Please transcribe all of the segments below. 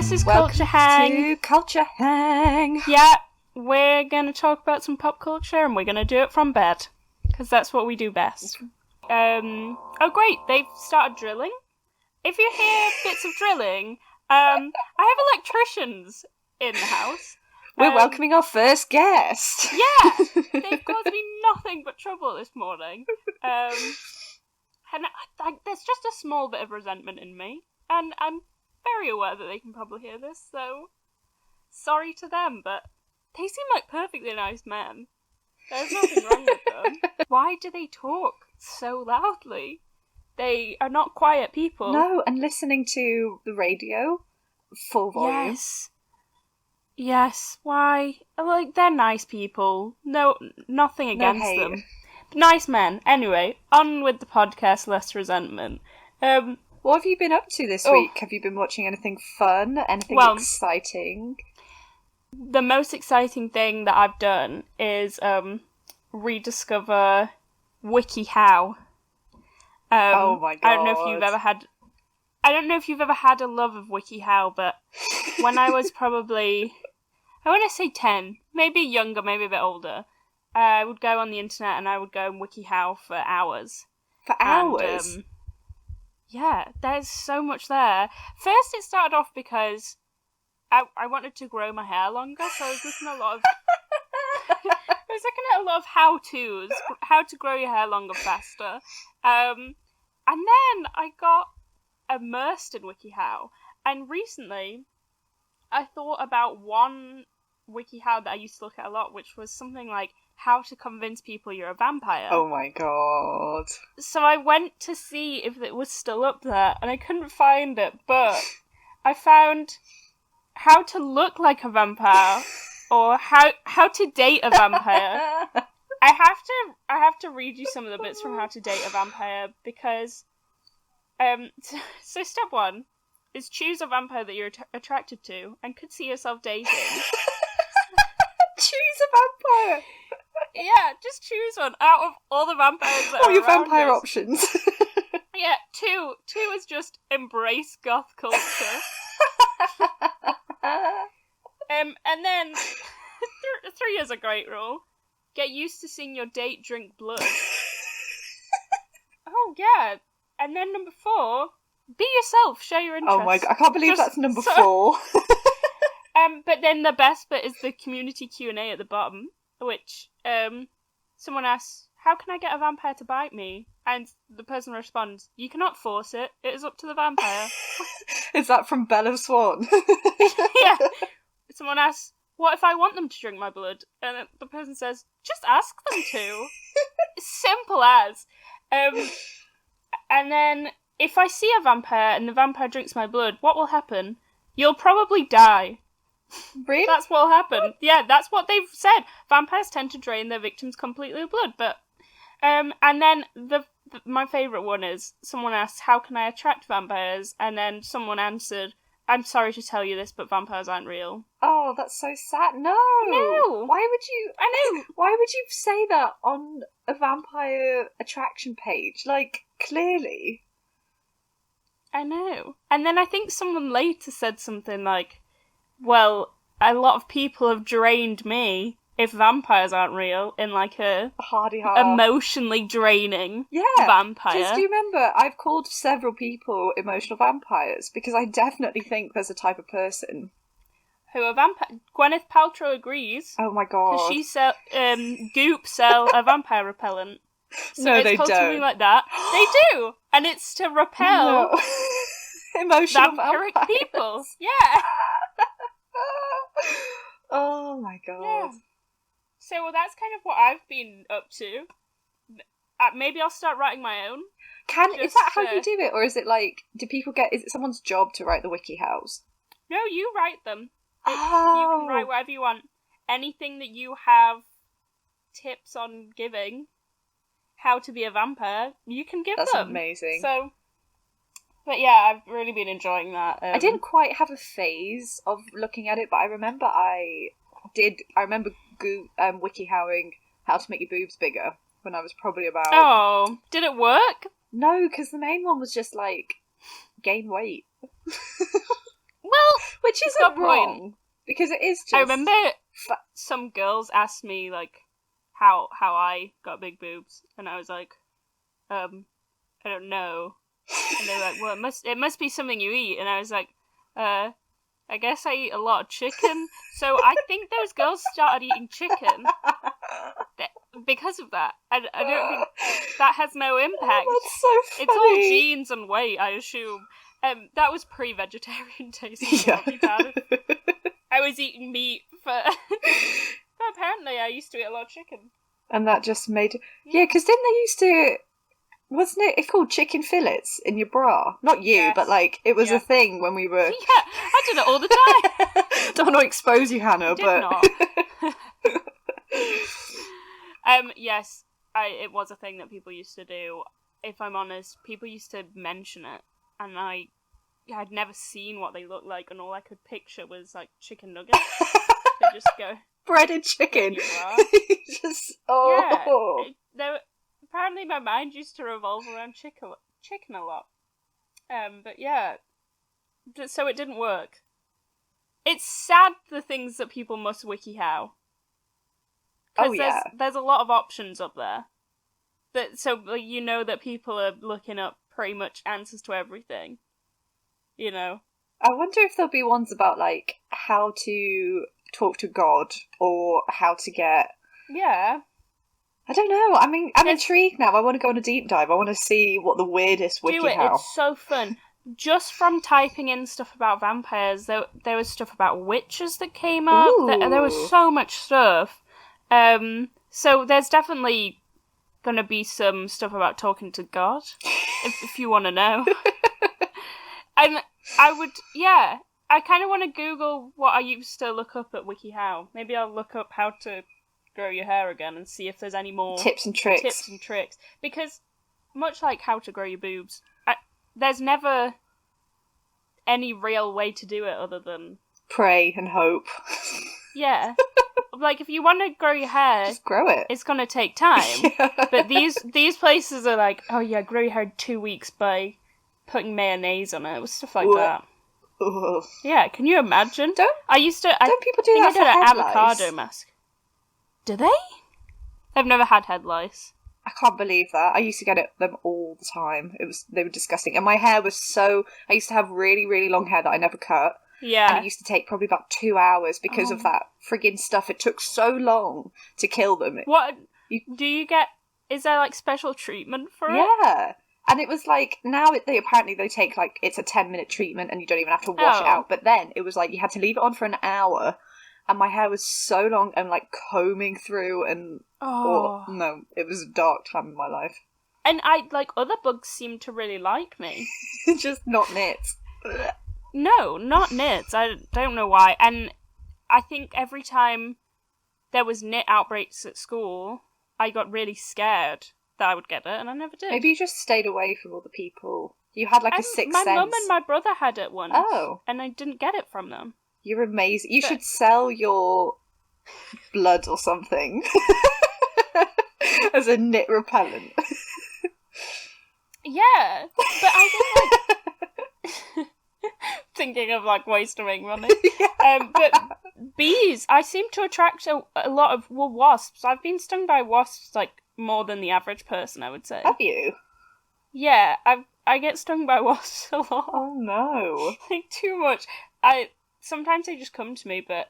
This is Welcome Culture Hang. to Culture Hang. Yeah, we're going to talk about some pop culture and we're going to do it from bed. Because that's what we do best. Oh great, they've started drilling. If you hear bits of drilling, I have electricians in the house. We're welcoming our first guest. Yeah, they've caused me nothing but trouble this morning. And there's just a small bit of resentment in me. And I'm very aware that they can probably hear this, so sorry to them, but they seem like perfectly nice men. There's nothing wrong with them. Why do they talk so loudly? They are not quiet people. No, and listening to the radio, full volume. Yes, why? Like, they're nice people. No, nothing against them. Nice men. Anyway, on with the podcast, less resentment. What have you been up to this week? Have you been watching anything fun? Anything exciting? The most exciting thing that I've done is rediscover Wikihow. Oh my god! I don't know if you've ever had a love of Wikihow, but when I was probably, I want to say 10, maybe younger, maybe a bit older, I would go on the internet and I would go and Wikihow for hours. For hours? And, yeah, there's so much there. First, it started off because I wanted to grow my hair longer, so I was looking at a lot of how-tos, how to grow your hair longer faster. And then I got immersed in Wikihow, and recently I thought about one Wikihow that I used to look at a lot, which was something like how to convince people you're a vampire. Oh my god. So I went to see if it was still up there, and I couldn't find it, but I found how to look like a vampire, or how to date a vampire. I have to read you some of the bits from how to date a vampire, because so step 1 is choose a vampire that you're attracted to and could see yourself dating. Choose a vampire. Yeah, just choose one out of all the vampires that all are your around vampire us. options. Yeah, two is just embrace goth culture. And then 3 is a great rule. Get used to seeing your date drink blood. Oh yeah. And then number 4, be yourself, show your interest. Oh my god, I can't believe that's number 4. But then the best bit is the community Q&A at the bottom, which someone asks, how can I get a vampire to bite me? And the person responds, you cannot force it, it is up to the vampire. Is that from Bella Swan? Yeah. Someone asks, what if I want them to drink my blood? And the person says, just ask them to. Simple as. And then, if I see a vampire and the vampire drinks my blood, what will happen? You'll probably die. Really? That's what will happen. Yeah, that's what they've said. Vampires tend to drain their victims completely of blood, but... and then, my favourite one is, someone asked, how can I attract vampires? And then someone answered, I'm sorry to tell you this, but vampires aren't real. Oh, that's so sad. No! Why would you... I know! Why would you say that on a vampire attraction page? Like, clearly. I know. And then I think someone later said something like, well, a lot of people have drained me if vampires aren't real, in like a hardy-heart, emotionally draining vampire. Because do you remember, I've called several people emotional vampires, because I definitely think there's a type of person who are vampire. Gwyneth Paltrow agrees. Oh my god. Because she Goop sell a vampire repellent. So no, it's they called don't. Something like that. They do! And it's to repel emotional vampiric vampires. people. Yeah. Oh my god. Yeah. So that's kind of what I've been up to. Maybe I'll start writing my own. Is that how you do it? Or is it like, is it someone's job to write the Wikihows? No, you write them. Oh. You can write whatever you want. Anything that you have tips on giving, how to be a vampire, you can give them. That's amazing. So, but yeah, I've really been enjoying that. I didn't quite have a phase of looking at it, but I remember Wikihowing how to make your boobs bigger when I was probably about... Oh, did it work? No, because the main one was just like, gain weight. Well, which it's got isn't wrong, because it is just... I remember some girls asked me, like, how I got big boobs, and I was like, I don't know. And they were like, well, it must be something you eat, and I was like, I guess I eat a lot of chicken. So I think those girls started eating chicken because of that. I don't think that has no impact. That's so funny. It's all genes and weight, I assume. That was pre-vegetarian taste. Yeah. I was eating meat but apparently I used to eat a lot of chicken. And that just made... Yeah, because didn't they used to... Wasn't it called chicken fillets in your bra? Not you, yes. But like, it was a thing when we were... Yeah, I did it all the time. Don't want to expose you, Hannah, but... Not. Yes, it was a thing that people used to do. If I'm honest, people used to mention it, and I'd never seen what they looked like, and all I could picture was like chicken nuggets. They just go breaded chicken. Just apparently my mind used to revolve around chicken a lot. But yeah, so it didn't work. It's sad the things that people must Wikihow. Oh yeah, there's a lot of options up there. So you know that people are looking up pretty much answers to everything. You know. I wonder if there'll be ones about like how to talk to God or how to get. Yeah. I don't know. I mean, I'm intrigued now. I want to go on a deep dive. I want to see what the weirdest Wikihow. Do it. It's so fun. Just from typing in stuff about vampires, there was stuff about witches that came up. There was so much stuff. So there's definitely gonna be some stuff about talking to God, if you want to know. And I would, I kind of want to Google what I used to look up at Wikihow. Maybe I'll look up how to grow your hair again and see if there's any more tips and tricks. Because much like how to grow your boobs, there's never any real way to do it other than pray and hope. Yeah. Like, if you want to grow your hair, just grow it. It's going to take time. But these places are like, oh yeah, grow your hair in 2 weeks by putting mayonnaise on it. It was stuff like that. Ugh. Yeah, can you imagine? Don't people do that for an head avocado lice? mask. Do they? I've never had head lice. I can't believe that. I used to get them all the time. They were disgusting. And my hair was I used to have really, really long hair that I never cut. Yeah. And it used to take probably about 2 hours because of that friggin' stuff. It took so long to kill them. What? Is there like special treatment for it? Yeah. And it was like, now apparently they take like, it's a 10-minute treatment and you don't even have to wash it out. But then it was like, you had to leave it on for an hour. And my hair was so long and like combing through and... no, it was a dark time in my life. And other bugs seem to really like me. Just not nits. No, not nits. I don't know why. And I think every time there was nit outbreaks at school, I got really scared that I would get it, and I never did. Maybe you just stayed away from all the people. You had like a sixth sense. My mum and my brother had it once. Oh. And I didn't get it from them. You're amazing. You should sell your blood or something as a nit repellent. Yeah, but I think thinking of like ways to make money. Yeah. But bees, I seem to attract a lot of wasps. I've been stung by wasps like more than the average person, I would say. Have you? Yeah, I get stung by wasps a lot. Oh no. Like too much. Sometimes they just come to me, but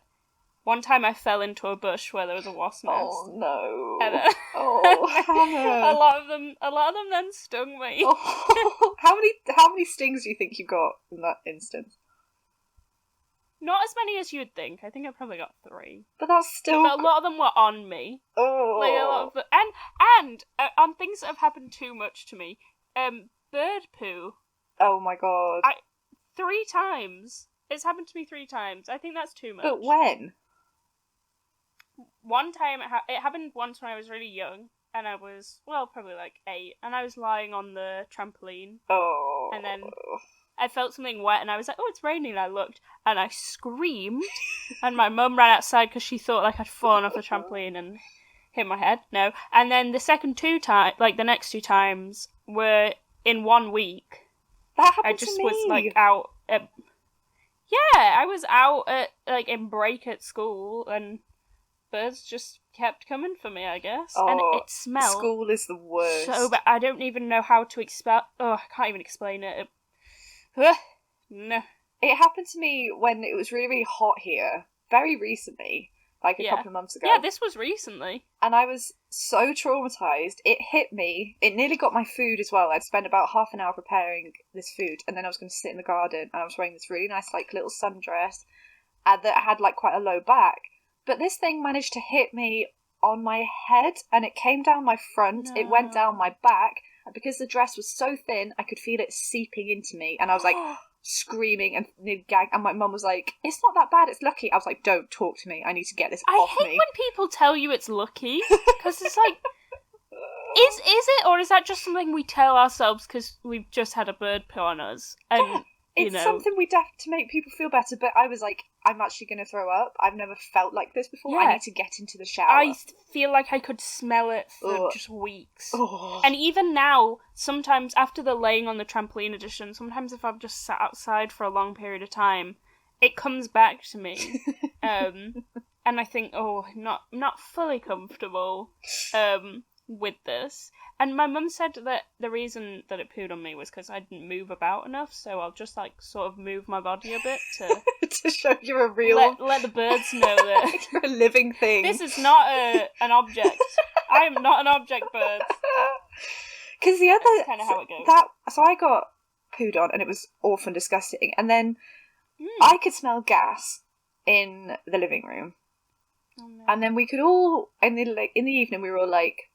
one time I fell into a bush where there was a wasp nest. Oh no. And, Hannah. a lot of them then stung me. Oh. How many stings do you think you got in that instance? Not as many as you would think. I think I probably got 3. But that's still... But a lot of them were on me. Oh. Like a lot of and on things that have happened too much to me. Bird poo. Oh my god. 3 times. It's happened to me 3 times. I think that's too much. But when? One time it happened once when I was really young, and I was probably like 8, and I was lying on the trampoline. Oh. And then I felt something wet, and I was like, "Oh, it's raining." And I looked, and I screamed, and my mum ran outside because she thought like I'd fallen off the trampoline and hit my head. No, and then the the next 2 times were in 1 week. That happened I just to me. was like out. Yeah, I was out at, like, in break at school, and birds just kept coming for me, I guess. And it smelled... School is the worst. So bad. I don't even know how to I can't even explain it. No. It happened to me when it was really, really hot here, very recently, like a couple of months ago. Yeah, this was recently. And I was so traumatised. It hit me. It nearly got my food as well. I'd spent about half an hour preparing this food, and then I was going to sit in the garden, and I was wearing this really nice, like, little sundress that had, like, quite a low back. But this thing managed to hit me on my head, and it came down my front. No. It went down my back, and because the dress was so thin, I could feel it seeping into me, and I was like... screaming and nearly gagged, and my mum was like, "It's not that bad, it's lucky." I was like, "Don't talk to me, I need to get this off me." I hate when people tell you it's lucky, because it's like, is it, or is that just something we tell ourselves because we've just had a bird poo on us? And it's something we do to make people feel better, but I was like, I'm actually going to throw up. I've never felt like this before. I need to get into the shower. I feel like I could smell it for just weeks. And even now, sometimes after the laying on the trampoline edition, sometimes if I've just sat outside for a long period of time, it comes back to me. And I think, not fully comfortable with this. And my mum said that the reason that it pooed on me was because I didn't move about enough, so I'll just, like, sort of move my body a bit to... to show you're a real... Let the birds know that... you're a living thing. This is not an object. I am not an object bird. Because the other... That's kind of how it goes. So I got pooed on, and it was awful and disgusting, and then I could smell gas in the living room. Oh, no. And then we could all... in the evening, we were all like...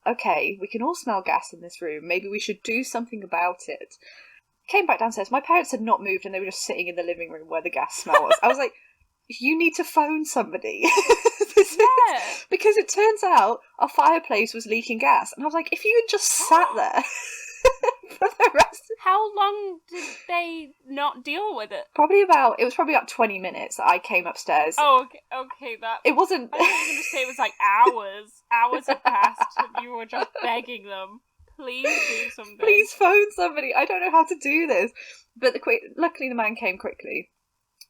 okay, we can all smell gas in this room. Maybe we should do something about it. Came back downstairs. My parents had not moved and they were just sitting in the living room where the gas smell was. I was like, you need to phone somebody. Because it turns out our fireplace was leaking gas. And I was like, if you had just sat there for the rest of... How long did they not deal with it? It was probably about 20 minutes that I came upstairs. Oh, okay, that... It wasn't... I was going to say it was like hours. Hours had passed and you were just begging them, please do something. Please phone somebody. I don't know how to do this. But luckily the man came quickly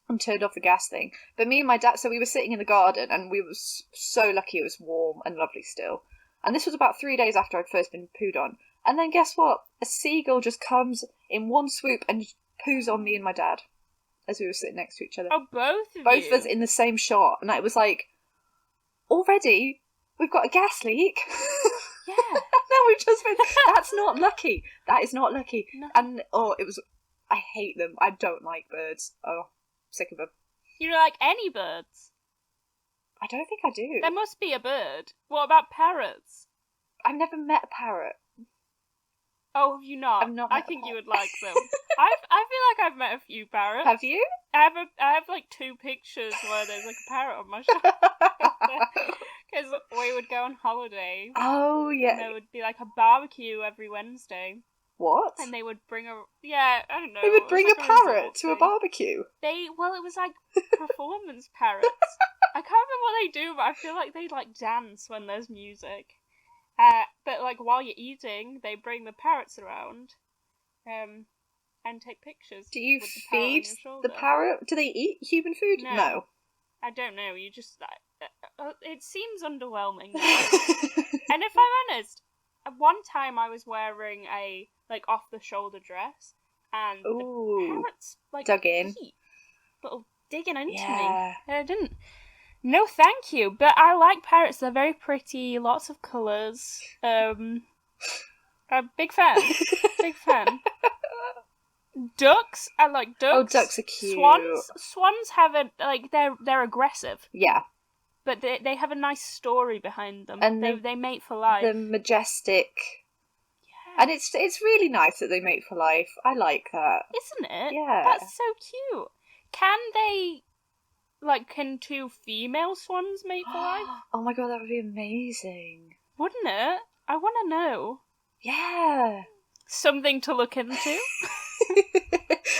and turned off the gas thing. But me and my dad, so we were sitting in the garden and we were so lucky it was warm and lovely still. And this was about 3 days after I'd first been pooed on. And then guess what? A seagull just comes in one swoop and poos on me and my dad as we were sitting next to each other. Oh, both of us in the same shot. And it was like, already we've got a gas leak. Yeah. No, we've just been... That's not lucky. That is not lucky. No. And, it was... I hate them. I don't like birds. Oh, sick of them. You don't like any birds? I don't think I do. There must be a bird. What about parrots? I've never met a parrot. Oh, have you not? I've not. I think you would like them. I feel like I've met a few parrots. Have you? I have like 2 pictures where there's like a parrot on my shoulder. Because we would go on holiday. Oh, yeah. And there would be like a barbecue every Wednesday. What? And they would bring I don't know. They would bring a parrot to a barbecue? It was like performance parrots. I can't remember what they do, but I feel like they like dance when there's music. But like while you're eating, they bring the parrots around, and take pictures. Do you feed the parrot? Do they eat human food? No. I don't know. You just it seems underwhelming. And if I'm honest, one time I was wearing a like off the shoulder dress, and the parrots like dug in, digging into me. I didn't. No, thank you. But I like parrots. They're very pretty. Lots of colours. I'm a big fan. Big fan. Ducks. I like ducks. Oh, ducks are cute. Swans have they're aggressive. Yeah. But they have a nice story behind them. And they mate for life. They're majestic. Yeah. And it's really nice that they mate for life. I like that. Isn't it? Yeah. That's so cute. Can 2 female swans mate for life? Oh my god, that would be amazing. Wouldn't it? I want to know. Yeah. Something to look into.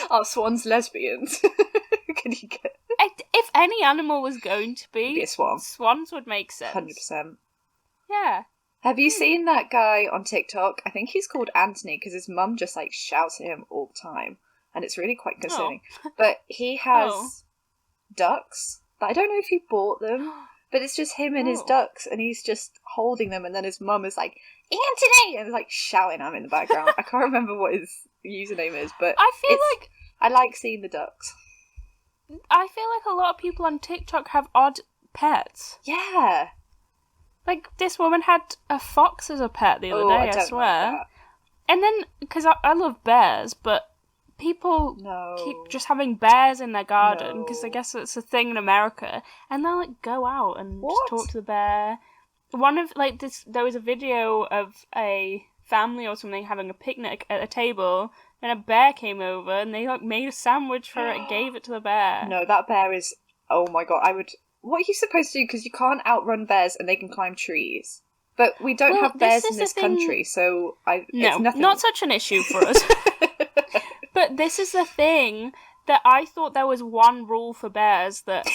Are swans lesbians? Can you get... If any animal was going to be a swan. Swans would make sense. 100%. Yeah. Have you seen that guy on TikTok? I think he's called Anthony, because his mum just shouts at him all the time. and it's really quite concerning. But he has ducks. I don't know if he bought them, but it's just him and his ducks, and he's just holding them, and then his mum is like, Anthony! And like shouting at him in the background. I can't remember what his username is, but I like seeing the ducks. I feel like a lot of people on TikTok have odd pets. Yeah. Like, this woman had a fox as a pet the other day, I swear. Like that. And then, because I love bears, but people keep just having bears in their garden, because I guess it's a thing in America, and they'll, like, go out and just talk to the bear. One of, like, there was a video of a family or something having a picnic at a table, and a bear came over, and they, like, made a sandwich for it and gave it to the bear. No, that bear is, oh my god, what are you supposed to do? Because you can't outrun bears and they can climb trees. But we don't have bears in this country, so it's nothing. Not such an issue for us. But this is the thing, that I thought there was one rule for bears, that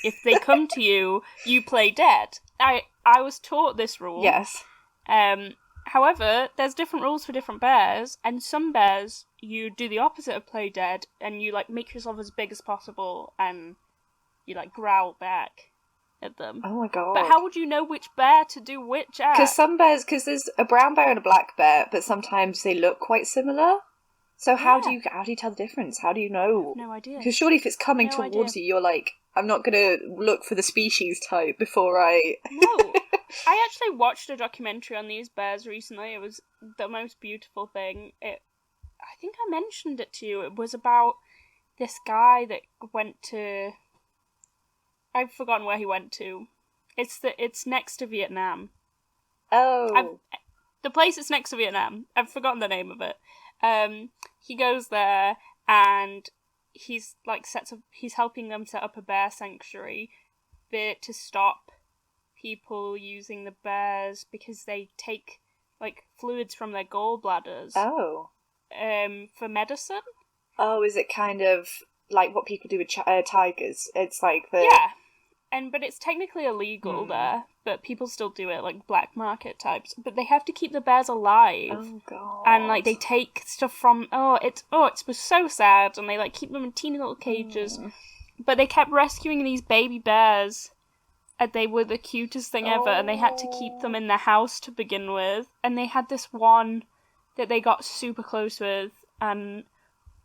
if they come to you, you play dead. I was taught this rule. Yes. However, there's different rules for different bears, and some bears, you do the opposite of play dead, and you, like, make yourself as big as possible, and you, like, growl back at them. Oh my god. But how would you know which bear to do which at? Because there's a brown bear and a black bear, but sometimes they look quite similar. So how do you tell the difference? How do you know? No idea. Because surely if it's coming towards you, you're like, I'm not going to look for the species type before I... No. I actually watched a documentary on these bears recently. It was the most beautiful thing. I think I mentioned it to you. It was about this guy that went to... I've forgotten where he went to. It's next to Vietnam. Oh. The place is next to Vietnam. I've forgotten the name of it. He goes there and he's helping them set up a bear sanctuary to stop people using the bears because they take, like, fluids from their gallbladders. Oh. For medicine. Oh, is it kind of like what people do with tigers? It's like the... Yeah. But it's technically illegal there, but people still do it, like black market types. But they have to keep the bears alive. Oh god. And like they take stuff from it was so sad, and they like keep them in teeny little cages. But they kept rescuing these baby bears, and they were the cutest thing ever, and they had to keep them in their house to begin with. And they had this one that they got super close with, and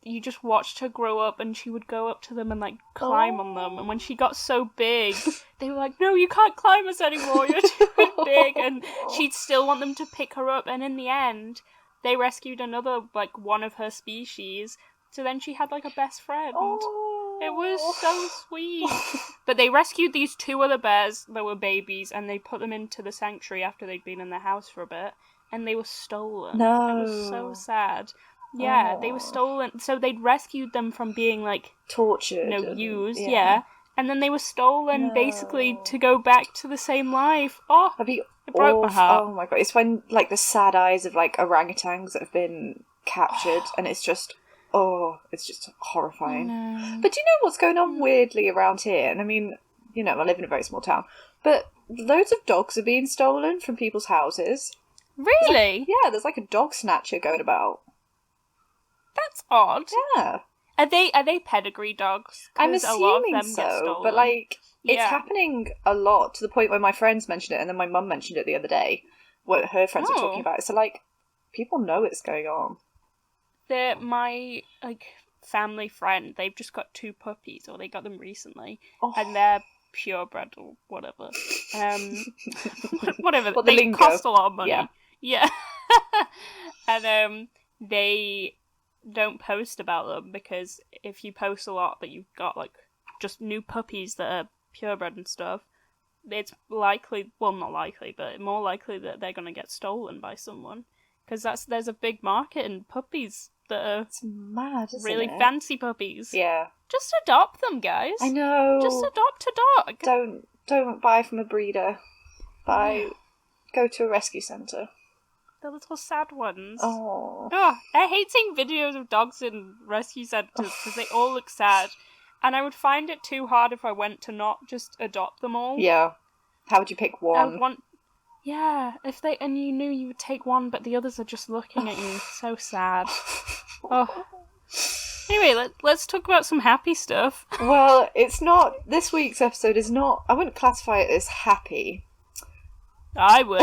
you just watched her grow up, and she would go up to them and, like, climb on them. And when she got so big, they were like, no, you can't climb us anymore, you're too big. And she'd still want them to pick her up. And in the end, they rescued another, like, one of her species. So then she had, like, a best friend. It was so sweet. But they rescued these two other bears that were babies, and they put them into the sanctuary after they'd been in their house for a bit. And they were stolen. No. It was so sad. Yeah, they were stolen. So they'd rescued them from being, like... tortured. Used, yeah. And then they were stolen, basically, to go back to the same life. Oh, it broke my heart. Oh my god. It's when, like, the sad eyes of, like, orangutans that have been captured, and it's just... it's just horrifying. But do you know what's going on weirdly around here? And I mean, you know, I live in a very small town. But loads of dogs are being stolen from people's houses. Really? There's like a dog snatcher going about. That's odd. Yeah. Are they pedigree dogs? I'm assuming so, but like it's happening a lot to the point where my friends mentioned it, and then my mum mentioned it the other day. What her friends were talking about it. So like, people know it's going on. My like family friend, they've just got 2 puppies, or they got them recently, and they're purebred or whatever. Whatever. What they lingo. Cost a lot of money. Yeah. And they don't post about them, because if you post a lot that you've got like just new puppies that are purebred and stuff, it's likely, well, not likely, but more likely that they're going to get stolen by someone, because there's a big market in puppies that are mad, really fancy puppies. Yeah. Just adopt them, guys. I know. Just adopt a dog. Don't buy from a breeder. Go to a rescue centre. The little sad ones. Oh. I hate seeing videos of dogs in rescue centres because they all look sad. And I would find it too hard if I went to not just adopt them all. Yeah. How would you pick one? And you knew you would take one, but the others are just looking at you. So sad. Anyway, let's talk about some happy stuff. Well, it's not. This week's episode is not. I wouldn't classify it as happy. I would.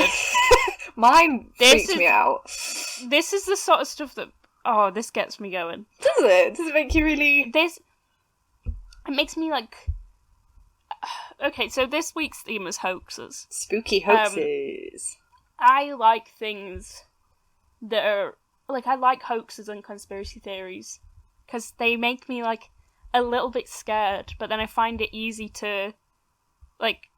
Mine freaks me out. This is the sort of stuff that. Oh, this gets me going. Does it? Does it make you really? It makes me like. Okay, so this week's theme is hoaxes. Spooky hoaxes. I like things that are like, I like hoaxes and conspiracy theories because they make me like a little bit scared, but then I find it easy to like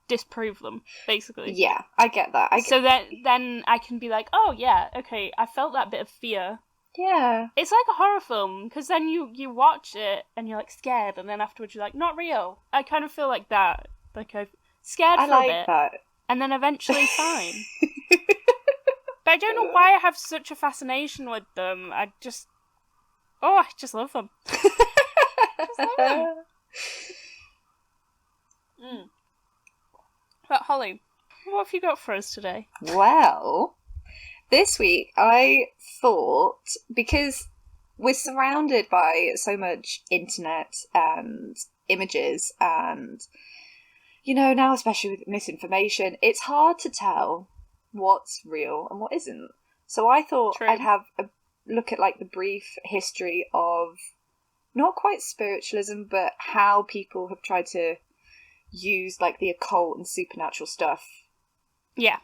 disprove them, basically. Yeah, I get that. So then I can be like, oh yeah, okay, I felt that bit of fear. Yeah. It's like a horror film, because then you watch it and you're like scared, and then afterwards you're like, not real. I kind of feel like that. Like I'm scared for a bit. I like that. And then eventually fine. But I don't know why I have such a fascination with them. I just love them. Just love them. But Holly, what have you got for us today? Well, this week I thought, because we're surrounded by so much internet and images and, you know, now especially with misinformation, it's hard to tell what's real and what isn't. So I thought I'd have a look at like the brief history of not quite spiritualism, but how people have tried to use like the occult and supernatural stuff. Yeah.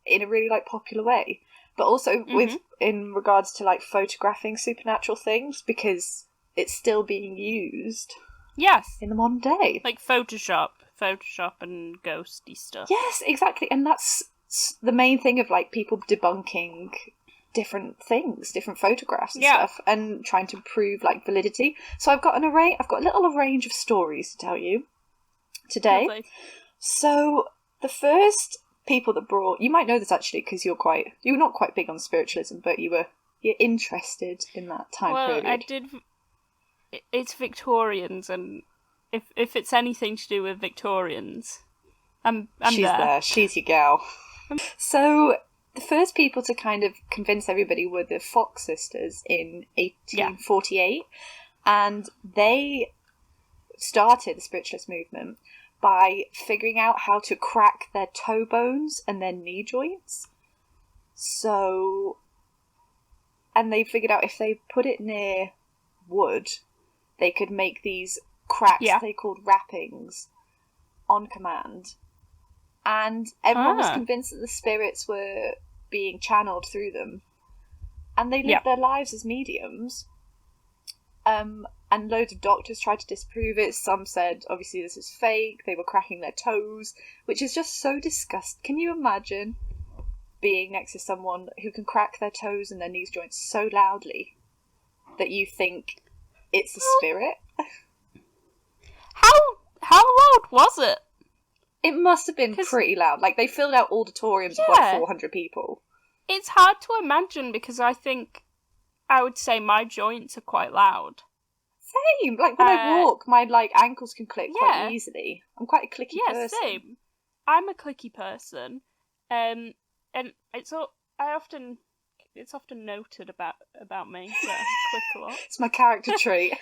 In a really like popular way. But also with in regards to like photographing supernatural things, because it's still being used. Yes. In the modern day. Like Photoshop and ghosty stuff. Yes, exactly. And that's the main thing of like people debunking different things, different photographs and stuff, and trying to prove like validity. So I've got a little range of stories to tell you today. Lovely. So the first people that brought, you might know this actually because you're not quite big on spiritualism, but you're interested in that time period. Well, I did. It's Victorians, and if it's anything to do with Victorians, I'm She's there. She's your gal. So the first people to kind of convince everybody were the Fox sisters in 1848, and they started the spiritualist movement by figuring out how to crack their toe bones and their knee joints. So, and they figured out if they put it near wood, they could make these cracks they called wrappings on command. And everyone was convinced that the spirits were being channeled through them. And they lived their lives as mediums. And loads of doctors tried to disprove it. Some said, obviously, this is fake. They were cracking their toes, which is just so disgusting. Can you imagine being next to someone who can crack their toes and their knees joints so loudly that you think it's a spirit? How loud was it? It must have been pretty loud. Like, they filled out auditoriums of like 400 people. It's hard to imagine because I think I would say my joints are quite loud. Same. Like when I walk, my like ankles can click quite easily. I'm quite a clicky person. Yeah, same. I'm a clicky person, and it's often noted about me that I click a lot. It's my character trait.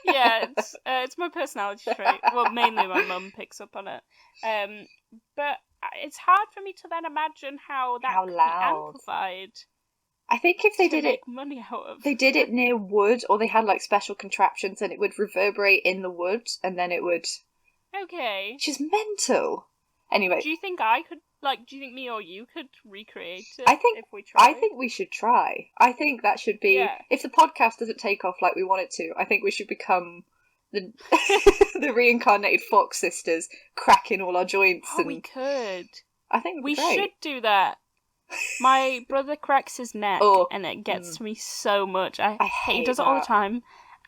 Yeah, it's my personality trait. Well, mainly my mum picks up on it. But it's hard for me to then imagine how could be amplified. I think if they did it, money out of. They did it near wood, or they had like special contraptions, and it would reverberate in the wood, and then it would. Okay. Which is mental. Anyway, do you think I could? Like, do you think me or you could recreate it? If we try. I think we should try. I think that should be if the podcast doesn't take off like we want it to. I think we should become the the reincarnated Fox sisters, cracking all our joints. Oh, we could. I think we should do that. My brother cracks his neck, and it gets to me so much. I hate he does it all the time,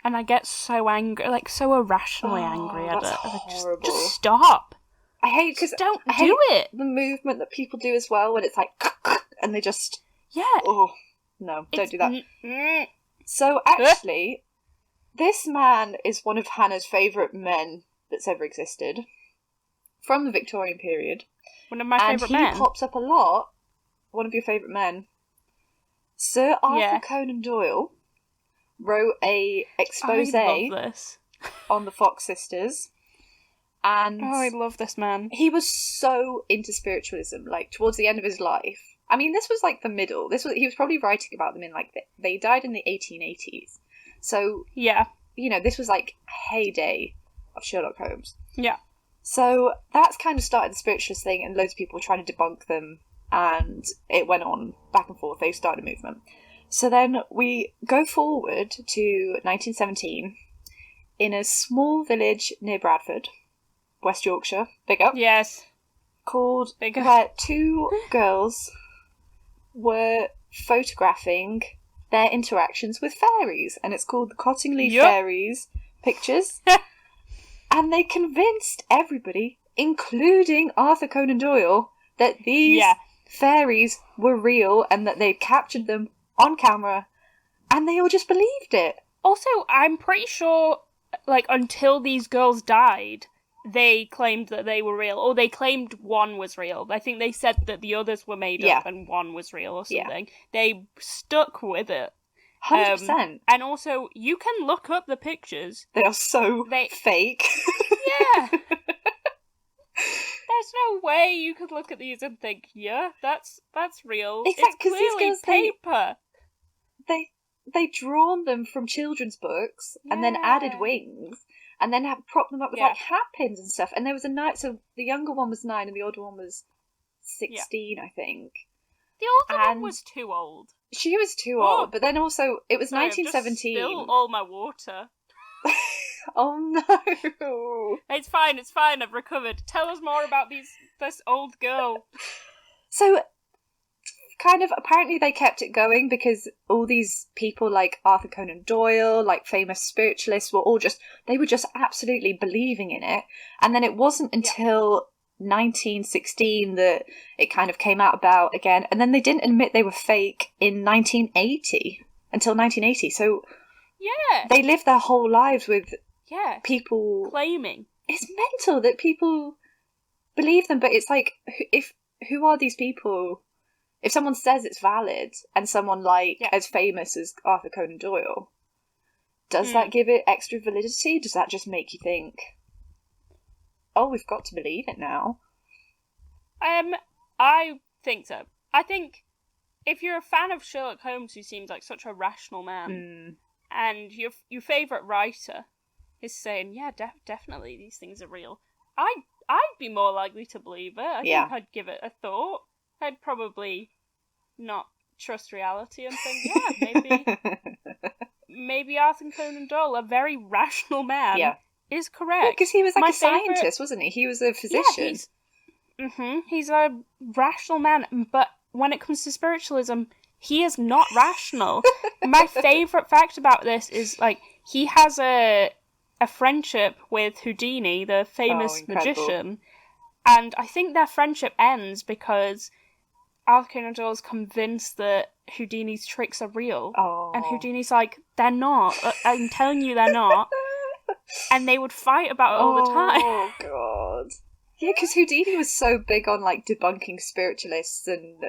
and I get so angry, like so irrationally angry at it. Horrible. Just stop. I hate because don't do it. The movement that people do as well, when it's like, and they just Oh no, don't do that. So actually, this man is one of Hannah's favourite men that's ever existed from the Victorian period. One of my favourite men. And he pops up a lot. One of your favourite men, Sir Arthur Conan Doyle, wrote a expose I love this. on the Fox sisters. And I love this man. he was so into spiritualism, like, towards the end of his life. I mean, this was, like, the middle. He was probably writing about them in, like, they died in the 1880s. So, yeah, you know, this was, like, heyday of Sherlock Holmes. Yeah. So that's kind of started the spiritualist thing, and loads of people were trying to debunk them, and it went on back and forth. They started a movement. So then we go forward to 1917 in a small village near Bradford, West Yorkshire, big up. Yes. Called Big up. where two girls were photographing their interactions with fairies, and it's called the Cottingley Fairies Pictures. And they convinced everybody, including Arthur Conan Doyle, that these fairies were real and that they'd captured them on camera, and they all just believed it. Also, I'm pretty sure, like, until these girls died, they claimed that they were real, or they claimed one was real. I think they said that the others were made up and one was real or something. They stuck with it. 100%. And also, you can look up the pictures. They are so fake. Yeah. There's no way you could look at these and think, yeah, that's real. Exactly, it's clearly paper. They drawn them from children's books and then added wings and then propped them up with like hat pins and stuff. And there was a night, so the younger one was 9 and the older one was 16, I think. The older one was too old. She was too old, but then also it was 1917. I've just spilled all my water. Oh no! It's fine. I've recovered. Tell us more about this old girl. So, kind of, apparently they kept it going because all these people like Arthur Conan Doyle, like famous spiritualists, they were just absolutely believing in it. And then it wasn't until 1916 that it kind of came out about again. And then they didn't admit they were fake in 1980, until 1980. So, they lived their whole lives with people claiming. It's mental that people believe them, but it's like, who are these people? If someone says it's valid, and someone like as famous as Arthur Conan Doyle, does that give it extra validity? Does that just make you think, oh, we've got to believe it now? I think so. I think if you're a fan of Sherlock Holmes, who seems like such a rational man, and your favourite writer is saying, yeah, definitely these things are real, I'd be more likely to believe it. I think I'd give it a thought. I'd probably not trust reality and think, maybe Arthur Conan Doyle, a very rational man, is correct. Because he was like a scientist, wasn't he? He was a physician. He's a rational man, but when it comes to spiritualism, he is not rational. My favourite fact about this is, like, he has a friendship with Houdini, the famous magician, and I think their friendship ends because Arthur Conan Doyle is convinced that Houdini's tricks are real. And Houdini's like, they're not. I'm telling you they're not. And they would fight about it all the time. Oh, God. Yeah, because Houdini was so big on, like, debunking spiritualists and,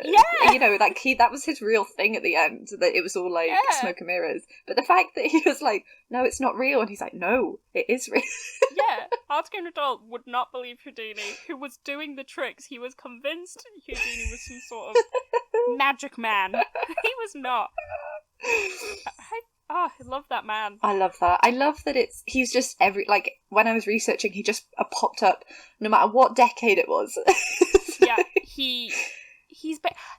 you know, like, that was his real thing at the end, that it was all, like, smoke and mirrors. But the fact that he was like, no, it's not real, and he's like, no, it is real. Arthur Conan Doyle would not believe Houdini, who was doing the tricks. He was convinced Houdini was some sort of magic man. He was not. I love that man. I love that. I love that he's just when I was researching, he just popped up no matter what decade it was. He's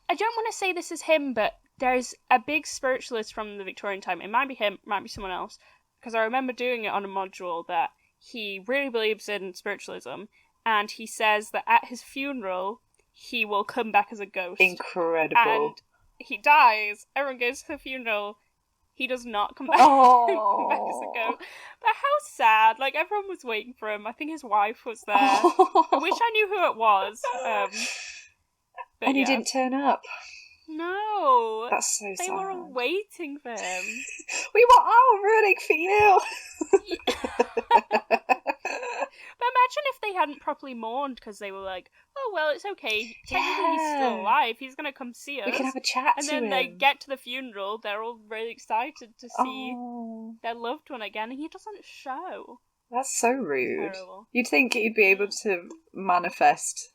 I don't want to say this is him, but there's a big spiritualist from the Victorian time. It might be him, it might be someone else, because I remember doing it on a module that he really believes in spiritualism, and he says that at his funeral, he will come back as a ghost. Incredible. And he dies, everyone goes to the funeral, he does not come back, come back as a ghost. But how sad. Like, everyone was waiting for him. I think his wife was there. I wish I knew who it was. And he didn't turn up. No. That's so sad. They were all waiting for him. We were all rooting for you. But Imagine if they hadn't properly mourned because they were like, oh, well, it's okay. Technically, he's still alive. He's going to come see us. We can have a chat and to then him. they get to the funeral. They're all really excited to see their loved one again, and he doesn't show. That's so rude. Terrible. You'd think he'd be able to manifest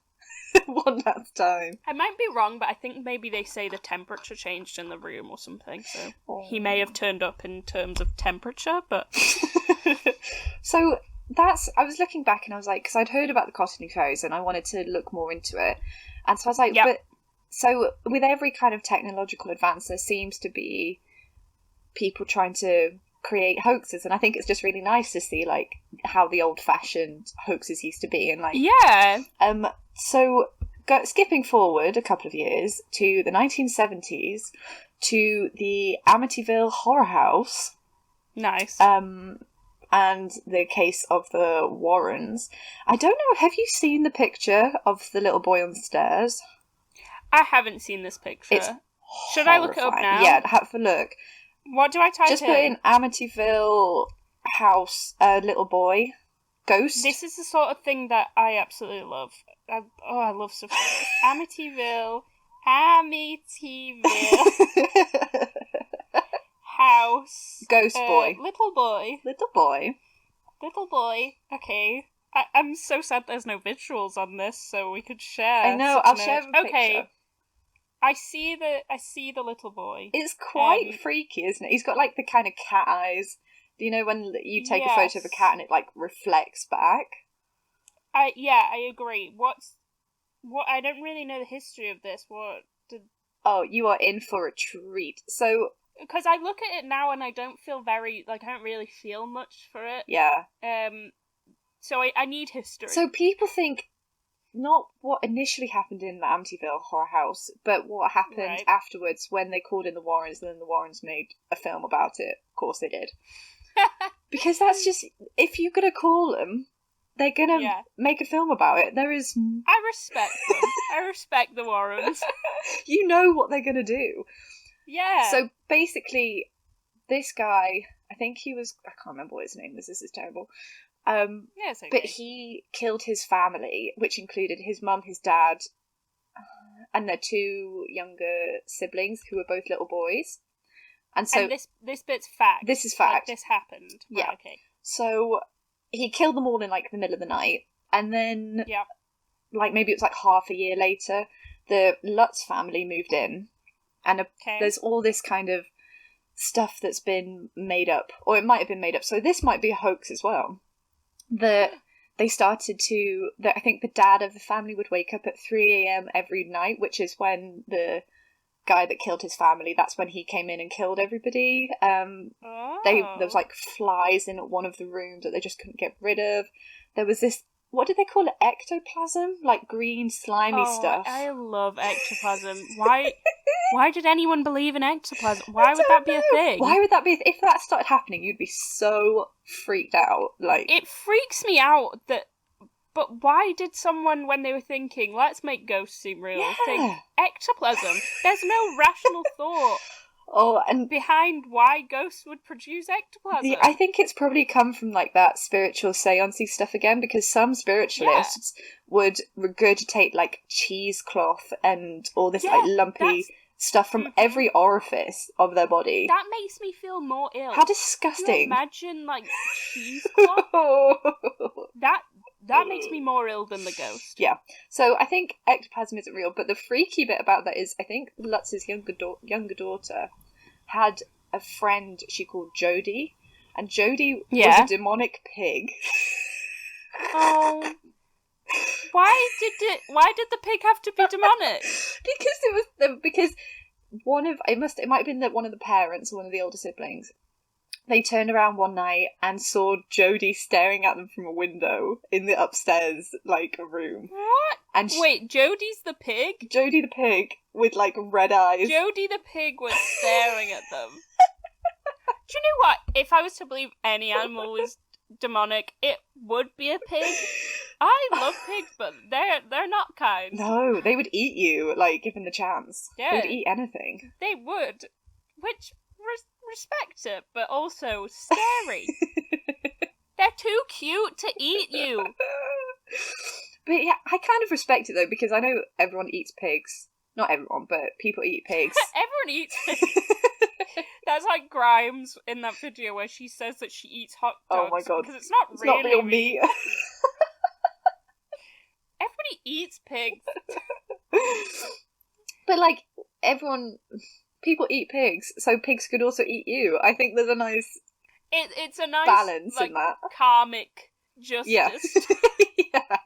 one last time. I might be wrong, but I think maybe they say the temperature changed in the room or something, so he may have turned up in terms of temperature, but... So I was looking back and I was like, because I'd heard about the Cottingley Fairies and I wanted to look more into it. And so I was like, so with every kind of technological advance, there seems to be people trying to create hoaxes, and I think it's just really nice to see like how the old-fashioned hoaxes used to be, and like so skipping forward a couple of years to the 1970s to the Amityville Horror House. Nice. And the case of the Warrens. I don't know, have you seen the picture of the little boy on the stairs? I haven't seen this picture. It's Should I look it up now? Yeah, have a look. What do I type in? Just put in Amityville house, little boy, ghost. This is the sort of thing that I absolutely love. I love stuff like this. Amityville house. Ghost boy. Little boy. Little boy. Little boy. Okay. I'm so sad there's no visuals on this, so we could share. I know, I'll share a picture. Okay. I see the little boy. It's quite freaky, isn't it? He's got like the kind of cat eyes. Do you know when you take a photo of a cat and it like reflects back? I agree. What I don't really know the history of this. Oh, you are in for a treat. So because I look at it now and I don't feel I don't really feel much for it. Yeah. So I need history. So people think not what initially happened in the Amityville Horror House, but what happened afterwards when they called in the Warrens, and then the Warrens made a film about it. Of course they did. Because that's just, if you're going to call them, they're going to make a film about it. There is... I respect them. I respect the Warrens. You know what they're going to do. Yeah. So basically, this guy, I think he was... I can't remember what his name was. This is terrible. It's okay. But he killed his family, which included his mum, his dad, and their two younger siblings, who were both little boys. And so this bit's fact. This is fact. Like, this happened. Yeah. Right, okay. So he killed them all in like the middle of the night, and then like maybe it was like half a year later, the Lutz family moved in, and there's all this kind of stuff that's been made up, or it might have been made up. So this might be a hoax as well. They started to... I think the dad of the family would wake up at 3 a.m. every night, which is when the guy that killed his family, that's when he came in and killed everybody. There was like flies in one of the rooms that they just couldn't get rid of. There was this... What did they call it? Ectoplasm? Like green, slimy stuff. I love ectoplasm. Why did anyone believe in ectoplasm? Why would that be a thing? Why would that be? If that started happening, you'd be so freaked out. Like, it freaks me out that. But why did someone, when they were thinking, let's make ghosts seem real, think ectoplasm? There's no rational thought. And behind why ghosts would produce ectoplasm. I think it's probably come from like that spiritual seance-y stuff again, because some spiritualists would regurgitate like cheesecloth and all this like lumpy stuff from every orifice of their body. That makes me feel more ill. How disgusting. Can you imagine like cheesecloth? That makes me more ill than the ghost. Yeah. So I think ectoplasm isn't real, but the freaky bit about that is I think Lutz's younger daughter had a friend she called Jodie, and Jodie was a demonic pig. Oh. Why did the pig have to be demonic? Because it might have been one of the parents, one of the older siblings. They turned around one night and saw Jodie staring at them from a window in the upstairs, like, room. What? And wait, Jodie's the pig? Jodie the pig with, like, red eyes. Jodie the pig was staring at them. Do you know what? If I was to believe any animal was demonic, it would be a pig. I love pigs, but they're not kind. No, they would eat you, like, given the chance. Yeah. They would eat anything. They would. Which... respect it, but also scary. They're too cute to eat you. But yeah, I kind of respect it though, because I know everyone eats pigs. Not everyone, but people eat pigs. Everyone eats pigs. That's like Grimes in that video where she says that she eats hot dogs. Oh my god. Because it's not It's really not real meat. Everybody eats pigs. But like, people eat pigs, so pigs could also eat you. I think there's a nice it's a nice balance like, in that. Karmic justice. Yeah. Yeah.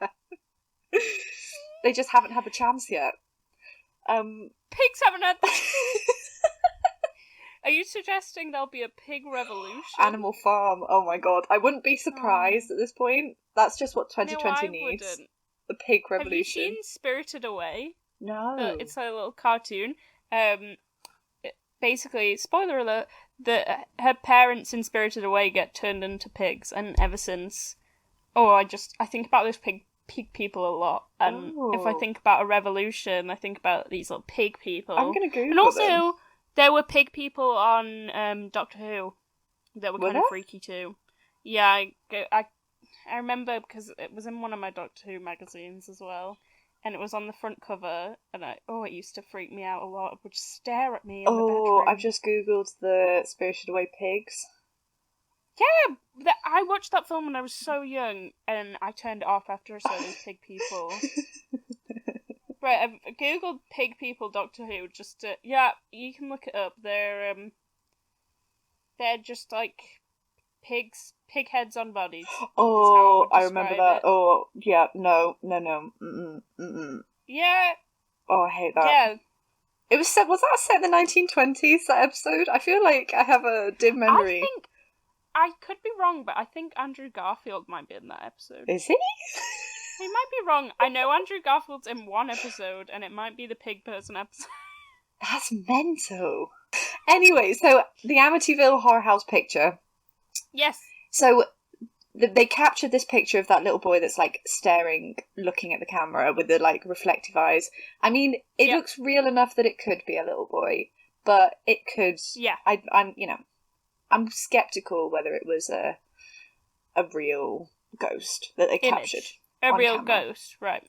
They just haven't had the chance yet. Pigs haven't had the Are you suggesting there'll be a pig revolution? Animal Farm, oh my god. I wouldn't be surprised at this point. That's just what 2020 needs. Wouldn't. The pig revolution. Have you seen Spirited Away? No. It's a little cartoon. Basically, spoiler alert, that her parents in Spirited Away get turned into pigs, and ever since... I think about those pig people a lot, and if I think about a revolution, I think about these little pig people. I'm gonna Google And also, them. there were pig people on Doctor Who that were kind of freaky too. Yeah, I remember because it was in one of my Doctor Who magazines as well, and it was on the front cover, and it used to freak me out a lot. It would just stare at me in the bedroom. I've just googled the Spirited Away pigs. Yeah, I watched that film when I was so young, and I turned it off after I saw those pig people. Right, I've googled pig people Doctor Who just to... Yeah, you can look it up. They're just like pig heads on bodies. Oh, I remember that. It. Oh, yeah, no. Mm-mm. Yeah. Oh, I hate that. Yeah. It was that set in the 1920s, that episode? I feel like I have a dim memory. I could be wrong, but I think Andrew Garfield might be in that episode. Is he? He might be wrong. I know Andrew Garfield's in one episode, and it might be the pig person episode. That's mental. Anyway, so the Amityville Horror House picture. Yes. So they captured this picture of that little boy that's like staring, looking at the camera with the like reflective eyes. I mean, it looks real enough that it could be a little boy, but it could. Yeah. I'm skeptical whether it was a real ghost that they captured. A real camera. Ghost, right.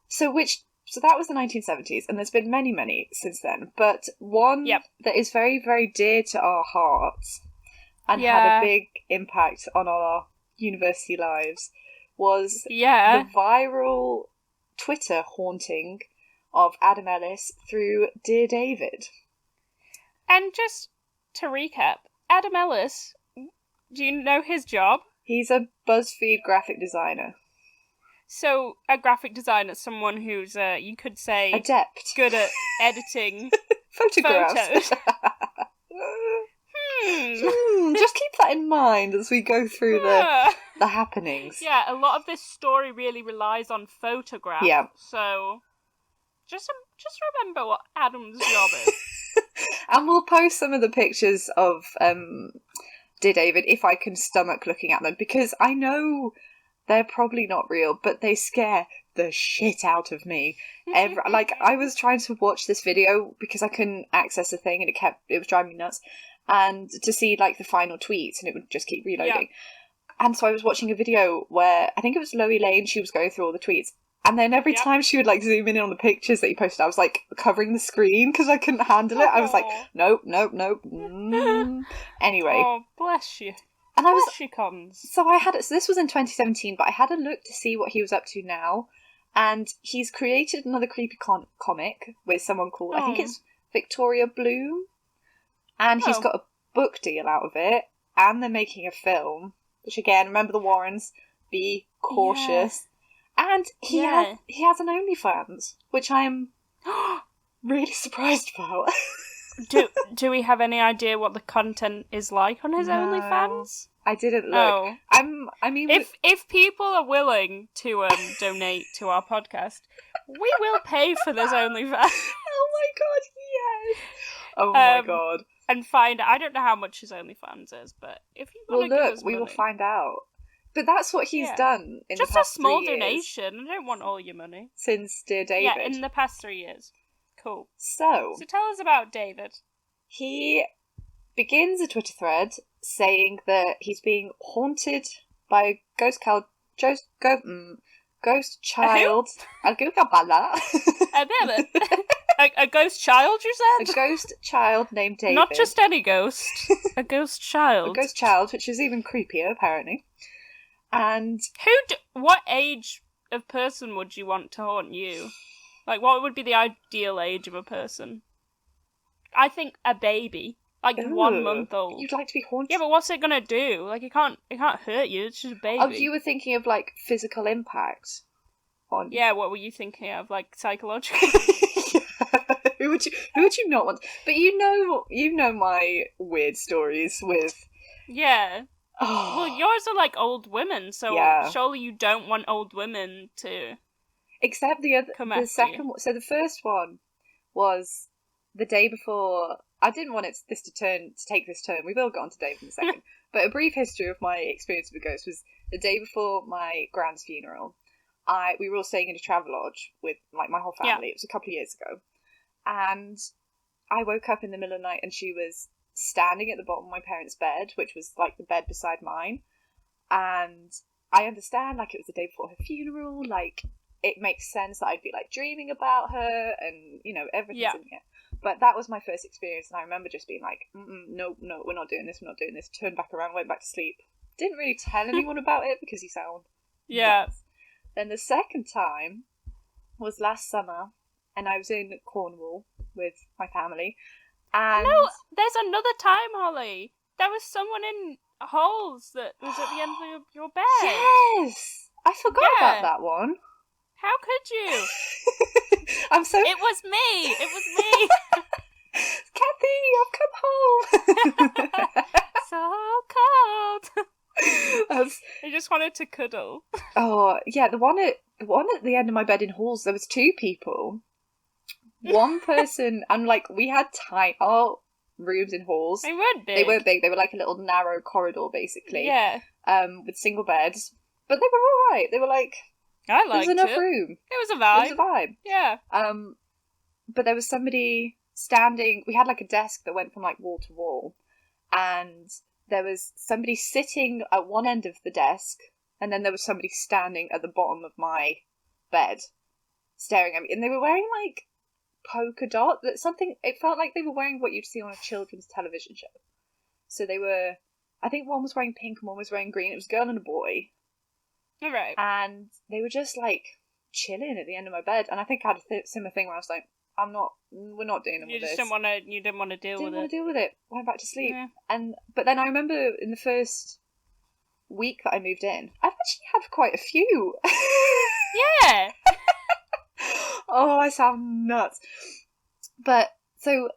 So that was the 1970s, and there's been many, many since then. But one that is very, very dear to our hearts and had a big impact on our university lives was the viral Twitter haunting of Adam Ellis through Dear David. And just to recap, Adam Ellis, do you know his job? He's a BuzzFeed graphic designer. So, a graphic designer, someone who's, you could say... adept. Good at editing photographs. Photos. Just keep that in mind as we go through the happenings. Yeah, a lot of this story really relies on photographs. Yeah. So, just remember what Adam's job is. And we'll post some of the pictures of Dear David if I can stomach looking at them, because I know they're probably not real, but they scare the shit out of me. I was trying to watch this video because I couldn't access the thing, and it was driving me nuts. And to see like the final tweets, and it would just keep reloading. Yeah. And so I was watching a video where I think it was Loie Lane. She was going through all the tweets, and then every time she would like zoom in on the pictures that he posted, I was like covering the screen because I couldn't handle it. I was like, nope. Anyway, oh bless you. And bless you, Cons. So this was in 2017, but I had a look to see what he was up to now, and he's created another creepy comic with someone called I think it's Victoria Bloom. And he's got a book deal out of it, and they're making a film, which again, remember the Warrens, be cautious. Yeah. And he has an OnlyFans, which I am really surprised about. Do we have any idea what the content is like on his OnlyFans? I didn't look. If people are willing to donate to our podcast, we will pay for this OnlyFans. Oh my god, yes! Oh my god. And I don't know how much his OnlyFans is, but if you want to give us money, we will find out. But that's what he's done in just the past 3 years. Just a small donation. I don't want all your money. Since Dear David. Yeah, in the past 3 years. Cool. So tell us about David. He begins a Twitter thread saying that he's being haunted by a ghost ghost child. I'll go A ghost child, you A said? ghost child named David. Not just any ghost. A ghost child. A ghost child, which is even creepier, apparently. And what age of person would you want to haunt you? Like, what would be the ideal age of a person? I think a baby. Like, 1 month old. You'd like to be haunted? Yeah, but what's it gonna do? Like, it can't hurt you, it's just a baby. Oh, you were thinking of, like, physical impact on... Yeah, what were you thinking of? Like, psychological? Who would you not want? But you know my weird stories with... Yeah. Oh. Well, yours are like old women, so surely you don't want old women to... Except the second one. So the first one was the day before... I didn't want this to take this turn. We will get on to David in a second. But a brief history of my experience with a ghost was the day before my grand's funeral. We were all staying in a travel lodge with like my whole family. Yeah. It was a couple of years ago. And I woke up in the middle of the night and she was standing at the bottom of my parents' bed, which was like the bed beside mine. And I understand, like, it was the day before her funeral, like, it makes sense that I'd be like dreaming about her and, you know, everything's in here. But that was my first experience, and I remember just being like, no, we're not doing this, turned back around, went back to sleep. Didn't really tell anyone about it because you sound nuts. Then the second time was last summer, and I was in Cornwall with my family, and... No, there's another time, Holly. There was someone in Holes that was at the end of your bed. Yes! I forgot about that one. How could you? I'm so... It was me! Kathy, I've come home! So cold! I just wanted to cuddle. Oh, yeah, the one at the end of my bed in Halls, there was two people. One person, and like, we had our rooms in Halls. They weren't big. They were like a little narrow corridor, basically. Yeah. With single beds. But they were alright. They were like... I liked it. There was enough room. It was a vibe. It was a vibe. Yeah. But there was somebody standing... We had like a desk that went from like wall to wall. And there was somebody sitting at one end of the desk. And then there was somebody standing at the bottom of my bed. Staring at me. And they were wearing like polka dot. It felt like they were wearing what you'd see on a children's television show. So they were... I think one was wearing pink and one was wearing green. It was a girl and a boy. All right. And they were just like chilling at the end of my bed, and I think I had a similar thing where I was like, we're not dealing with this. You didn't want to deal with it. Didn't want to deal with it. Went back to sleep. Yeah. But then I remember in the first week that I moved in, I've actually had quite a few. Yeah. Oh, I sound nuts. But so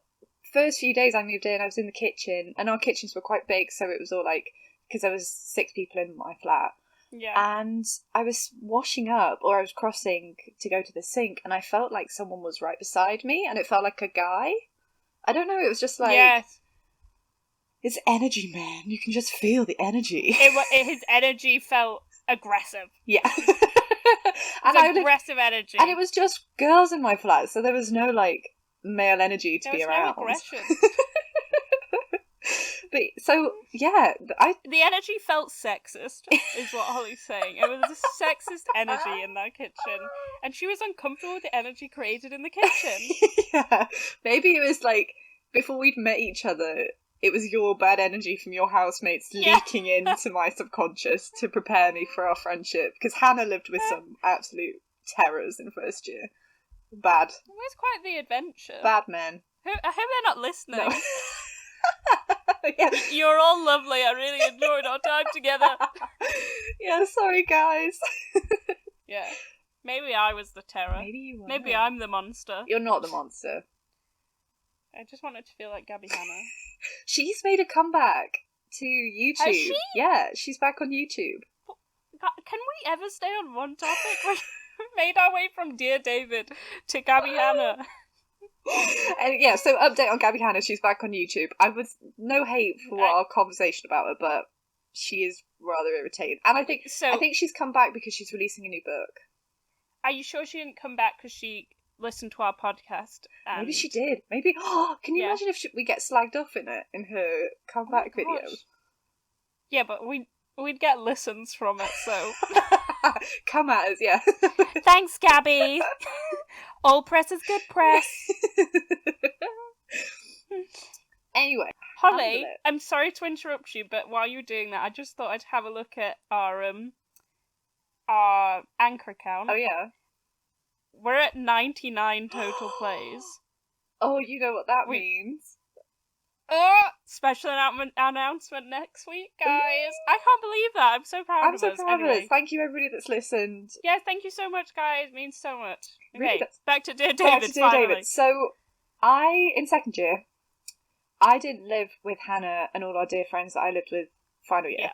first few days I moved in, I was in the kitchen, and our kitchens were quite big, so it was all like, because there was 6 people in my flat. Yeah. And I was washing up, or I was crossing to go to the sink, and I felt like someone was right beside me, and it felt like a guy. I don't know, it was just like... Yes. It's energy, man. You can just feel the energy. His energy felt aggressive. Yeah. Aggressive energy. And it was just girls in my flat, so there was no, like, male energy to be around. There was no aggression. But, so, yeah. The energy felt sexist, is what Holly's saying. It was a sexist energy in that kitchen. And she was uncomfortable with the energy created in the kitchen. Yeah. Maybe it was like, before we'd met each other, it was your bad energy from your housemates leaking into my subconscious to prepare me for our friendship. Because Hannah lived with some absolute terrors in first year. Bad. It was quite the adventure. Bad men. I hope they're not listening. No. Yeah. You're all lovely. I really enjoyed our time together. Yeah, sorry guys. Yeah. Maybe I was the terror. Maybe you were. Maybe I'm the monster. You're not the monster. I just wanted to feel like Gabby Hanna. She's made a comeback to YouTube. Has she? Yeah, she's back on YouTube. Can we ever stay on one topic? We made our way from Dear David to Gabby Hanna. And yeah, so update on Gabby Hanna, she's back on YouTube. I was no hate for our conversation about her, but she is rather irritating. And I think she's come back because she's releasing a new book. Are you sure she didn't come back because she listened to our podcast? Maybe she did. Maybe. Oh, can you imagine if we get slagged off in her comeback video? Yeah, but we'd get listens from it, so... Come at us, yeah. Thanks, Gabby! All press is good press! Anyway. Holly, I'm sorry to interrupt you, but while you're doing that, I just thought I'd have a look at our Anchor account. Oh, yeah? We're at 99 total plays. Oh, you know what that means. Special announcement next week, guys. I can't believe that. I'm so proud of us. I'm so proud of us. Thank you, everybody that's listened. Yeah, thank you so much, guys. It means so much. Okay, really back to Dear David, finally. So, in second year, I didn't live with Hannah and all our dear friends that I lived with final year. Yeah.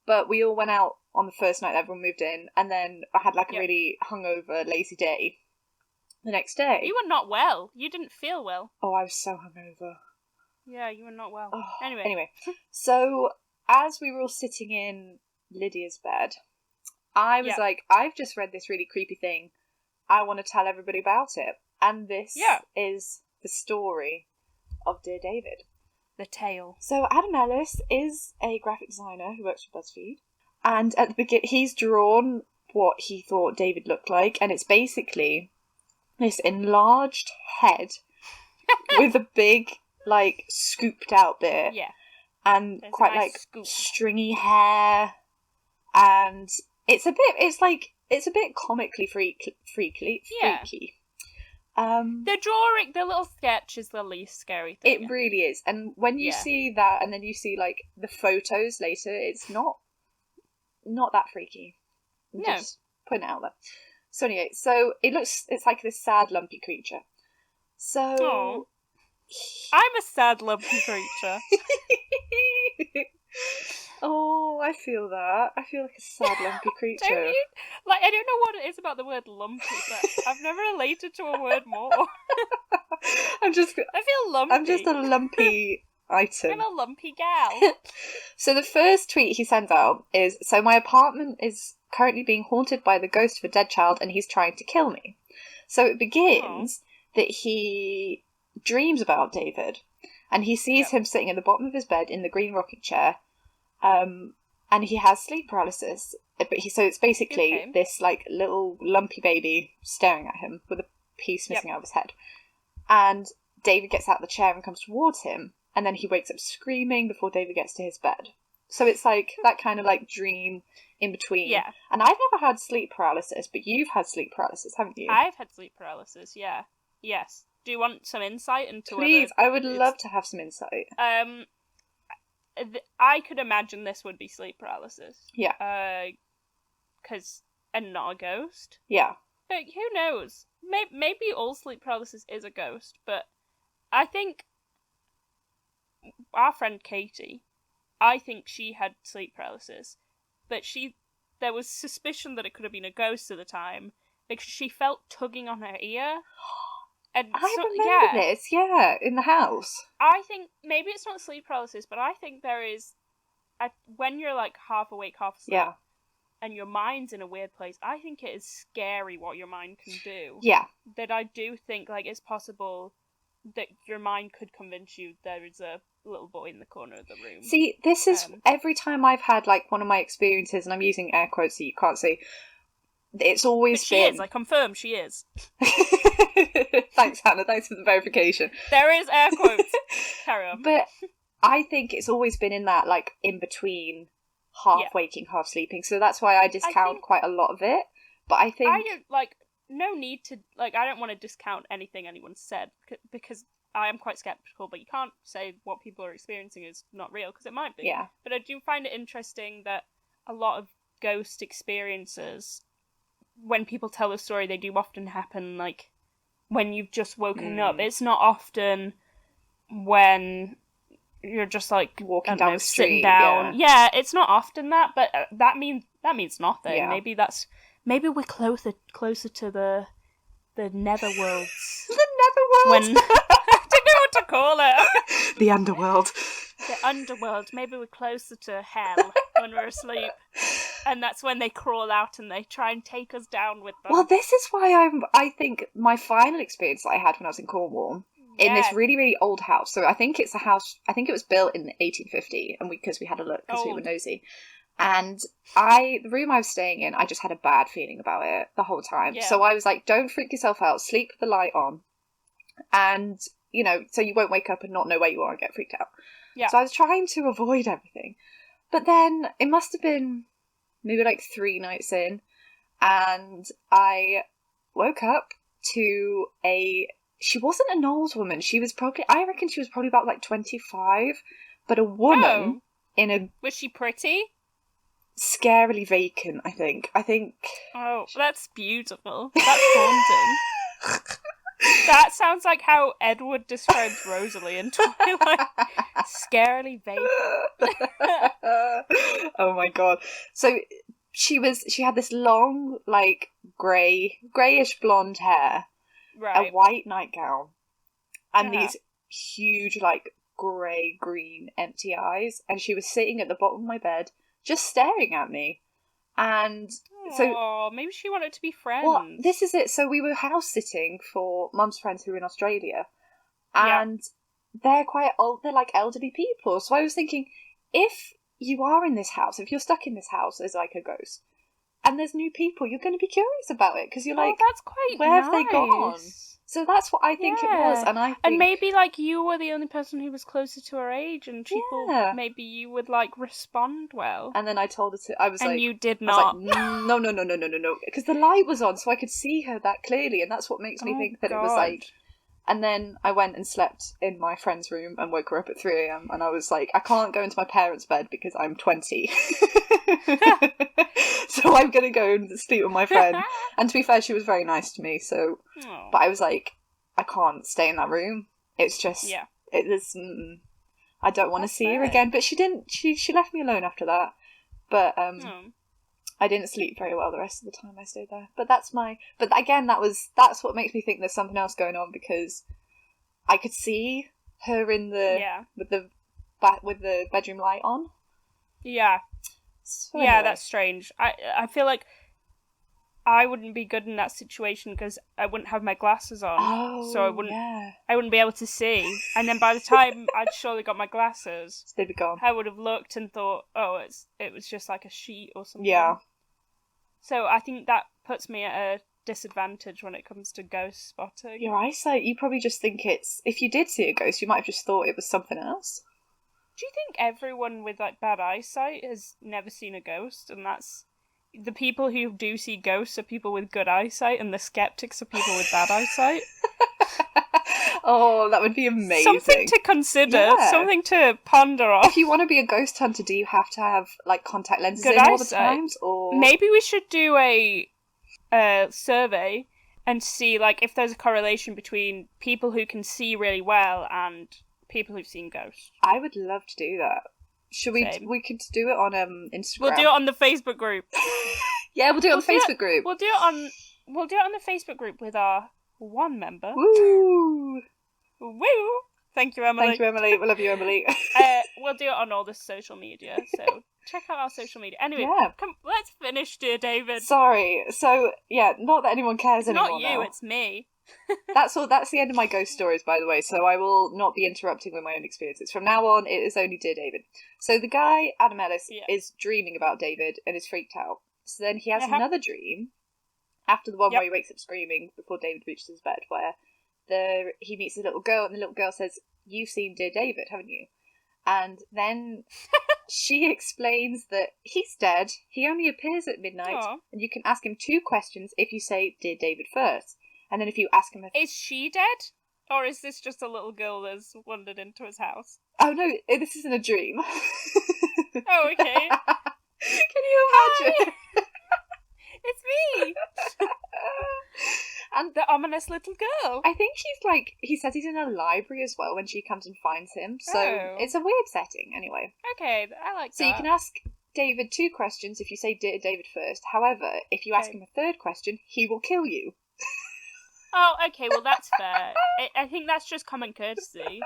But we all went out on the first night that everyone moved in, and then I had like a really hungover, lazy day the next day. You were not well. You didn't feel well. Oh, I was so hungover. Yeah, you were not well. Oh, anyway, so as we were all sitting in Lydia's bed, I was like, I've just read this really creepy thing. I want to tell everybody about it. And this is the story of Dear David. The tale. So Adam Ellis is a graphic designer who works for BuzzFeed. And at the beginning, he's drawn what he thought David looked like. And it's basically this enlarged head with a big, like, scooped out bit. Yeah. And there's quite, nice like, stringy hair. And it's a bit comically freaky. The drawing, the little sketch is the least scary thing. It really is. And when you see that, and then you see, like, the photos later, it's not that freaky. I'm just putting it out there. So anyway, it's like this sad, lumpy creature. So... Aww. I'm a sad, lumpy creature. Oh, I feel that. I feel like a sad, lumpy creature. Don't you? Like, I don't know what it is about the word lumpy, but I've never related to a word more. I feel lumpy. I'm just a lumpy item. I'm a lumpy gal. So the first tweet he sends out is, so my apartment is currently being haunted by the ghost of a dead child and he's trying to kill me. So it begins that he dreams about David and he sees him sitting at the bottom of his bed in the green rocking chair. And he has sleep paralysis, but so it's basically this like little lumpy baby staring at him with a piece missing out of his head. And David gets out of the chair and comes towards him, and then he wakes up screaming before David gets to his bed. So it's like that kind of like dream in between. Yeah. And I've never had sleep paralysis, but you've had sleep paralysis, haven't you? I've had sleep paralysis, yeah. Yes. Do you want some insight into Please, I would love to have some insight. I could imagine this would be sleep paralysis. Yeah. And not a ghost. Yeah. But who knows? Maybe all sleep paralysis is a ghost, but I think our friend Katie, I think she had sleep paralysis, but there was suspicion that it could have been a ghost at the time because she felt tugging on her ear. And I remember this, in the house. I think maybe it's not sleep paralysis, but I think there is, when you're like half awake, half asleep, and your mind's in a weird place, I think it is scary what your mind can do. Yeah. That I do think like it's possible that your mind could convince you there is a little boy in the corner of the room. See, this is every time I've had like one of my experiences, and I'm using air quotes so you can't see. It's always she is. I confirm she is. Thanks, Hannah. Thanks for the verification. There is air quotes. Carry on. But I think it's always been in that, like, in between half waking, half sleeping. So that's why I discount quite a lot of it. But I think... I don't, like, no need to, like, I don't want to discount anything anyone said, because I am quite skeptical, but you can't say what people are experiencing is not real, because it might be. Yeah. But I do find it interesting that a lot of ghost experiences, when people tell the story, they do often happen, like, when you've just woken up. It's not often when you're just, like, walking down the street, sitting down. Yeah, it's not often that, but that means nothing. Yeah. Maybe we're closer to the netherworlds. The netherworld? I don't know what to call it. The underworld. The underworld. Maybe we're closer to hell when we're asleep. And that's when they crawl out and they try and take us down with them. Well, this is why I think my final experience that I had when I was in Cornwall, in this really, really old house. So I think it's a house, I think it was built in 1850, and because we had a look, because we were nosy. And the room I was staying in, I just had a bad feeling about it the whole time. Yeah. So I was like, don't freak yourself out, sleep with the light on. And, you know, so you won't wake up and not know where you are and get freaked out. Yeah. So I was trying to avoid everything. But then it must have been maybe like 3 nights in, and I woke up to she wasn't an old woman. I reckon she was probably about like 25, but a woman in a... Was she pretty? Scarily vacant, I think. Oh, that's beautiful. That's haunting. That sounds like how Edward describes Rosalie in Twilight. Scarily vacant. Oh my god. So she had this long, like, greyish blonde hair, right. a white nightgown, and these huge, like, grey-green empty eyes, and she was sitting at the bottom of my bed, just staring at me. And so, maybe she wanted to be friends. Well, this is it. So we were house sitting for Mum's friends who were in Australia, and they're quite old. They're like elderly people. So I was thinking, if you are in this house, if you're stuck in this house as like a ghost, and there's new people, you're going to be curious about it because you're like, that's quite where nice. have they gone? So that's what I think it was, and maybe like you were the only person who was closer to her age, and people maybe you would like respond well. And then I told her I was like, and you did not. I was like, no, because the light was on, so I could see her that clearly, and that's what makes me think that it was like. And then I went and slept in my friend's room and woke her up at 3 a.m. and I was like, I can't go into my parents' bed because I'm 20. So I'm going to go and sleep with my friend. And to be fair, she was very nice to me. So, but I was like, I can't stay in that room. It's just, it is, I don't want to see her again. But she didn't, she left me alone after that. But, I didn't sleep very well the rest of the time I stayed there. But but again, that's what makes me think there's something else going on, because I could see her in with the bedroom light on. Yeah. So anyway. Yeah, that's strange. I feel like I wouldn't be good in that situation because I wouldn't have my glasses on, so I wouldn't be able to see. And then by the time I'd surely got my glasses, they'd be gone. I would have looked and thought, oh, it was just like a sheet or something. Yeah. So I think that puts me at a disadvantage when it comes to ghost spotting. Your eyesight, you probably just think if you did see a ghost, you might have just thought it was something else. Do you think everyone with like bad eyesight has never seen a ghost, and that's the people who do see ghosts are people with good eyesight, and the skeptics are people with bad eyesight? Oh, that would be amazing. Something to consider, something to ponder on. If you want to be a ghost hunter, do you have to have like contact lenses good in all eyesight. the times? Or maybe we should do a survey and see like if there's a correlation between people who can see really well and people who've seen ghosts. I would love to do that. Should we? Same. We could do it on Instagram. We'll do it on the Facebook group. Yeah, we'll do it on the Facebook group. We'll do it on the Facebook group with our one member. Woo! Woo! Thank you, Emily. Thank you, Emily. We love you, Emily. We'll do it on all the social media, so check out our social media. Anyway, let's finish, dear David. Sorry. So, not that anyone cares anymore. Not you, now. It's me. That's all. That's the end of my ghost stories, by the way, so I will not be interrupting with my own experiences. From now on, it is only Dear David. So the guy, Adam Ellis, is dreaming about David and is freaked out. So then he has another dream, after the one where he wakes up screaming before David reaches his bed, where he meets a little girl, and the little girl says, "You've seen Dear David, haven't you?" And then she explains that he's dead, he only appears at midnight, and you can ask him 2 questions if you say Dear David first. And then if you ask him Is she dead? Or is this just a little girl that's wandered into his house? Oh no, this isn't a dream. Oh, okay. Can you imagine? Hi. It's me! And the ominous little girl. I think he says he's in a library as well when she comes and finds him. So it's a weird setting anyway. Okay, I like that. So you can ask David 2 questions if you say Dear David first. However, if you ask him a 3rd question, he will kill you. Oh, okay, well that's fair. I think that's just common courtesy.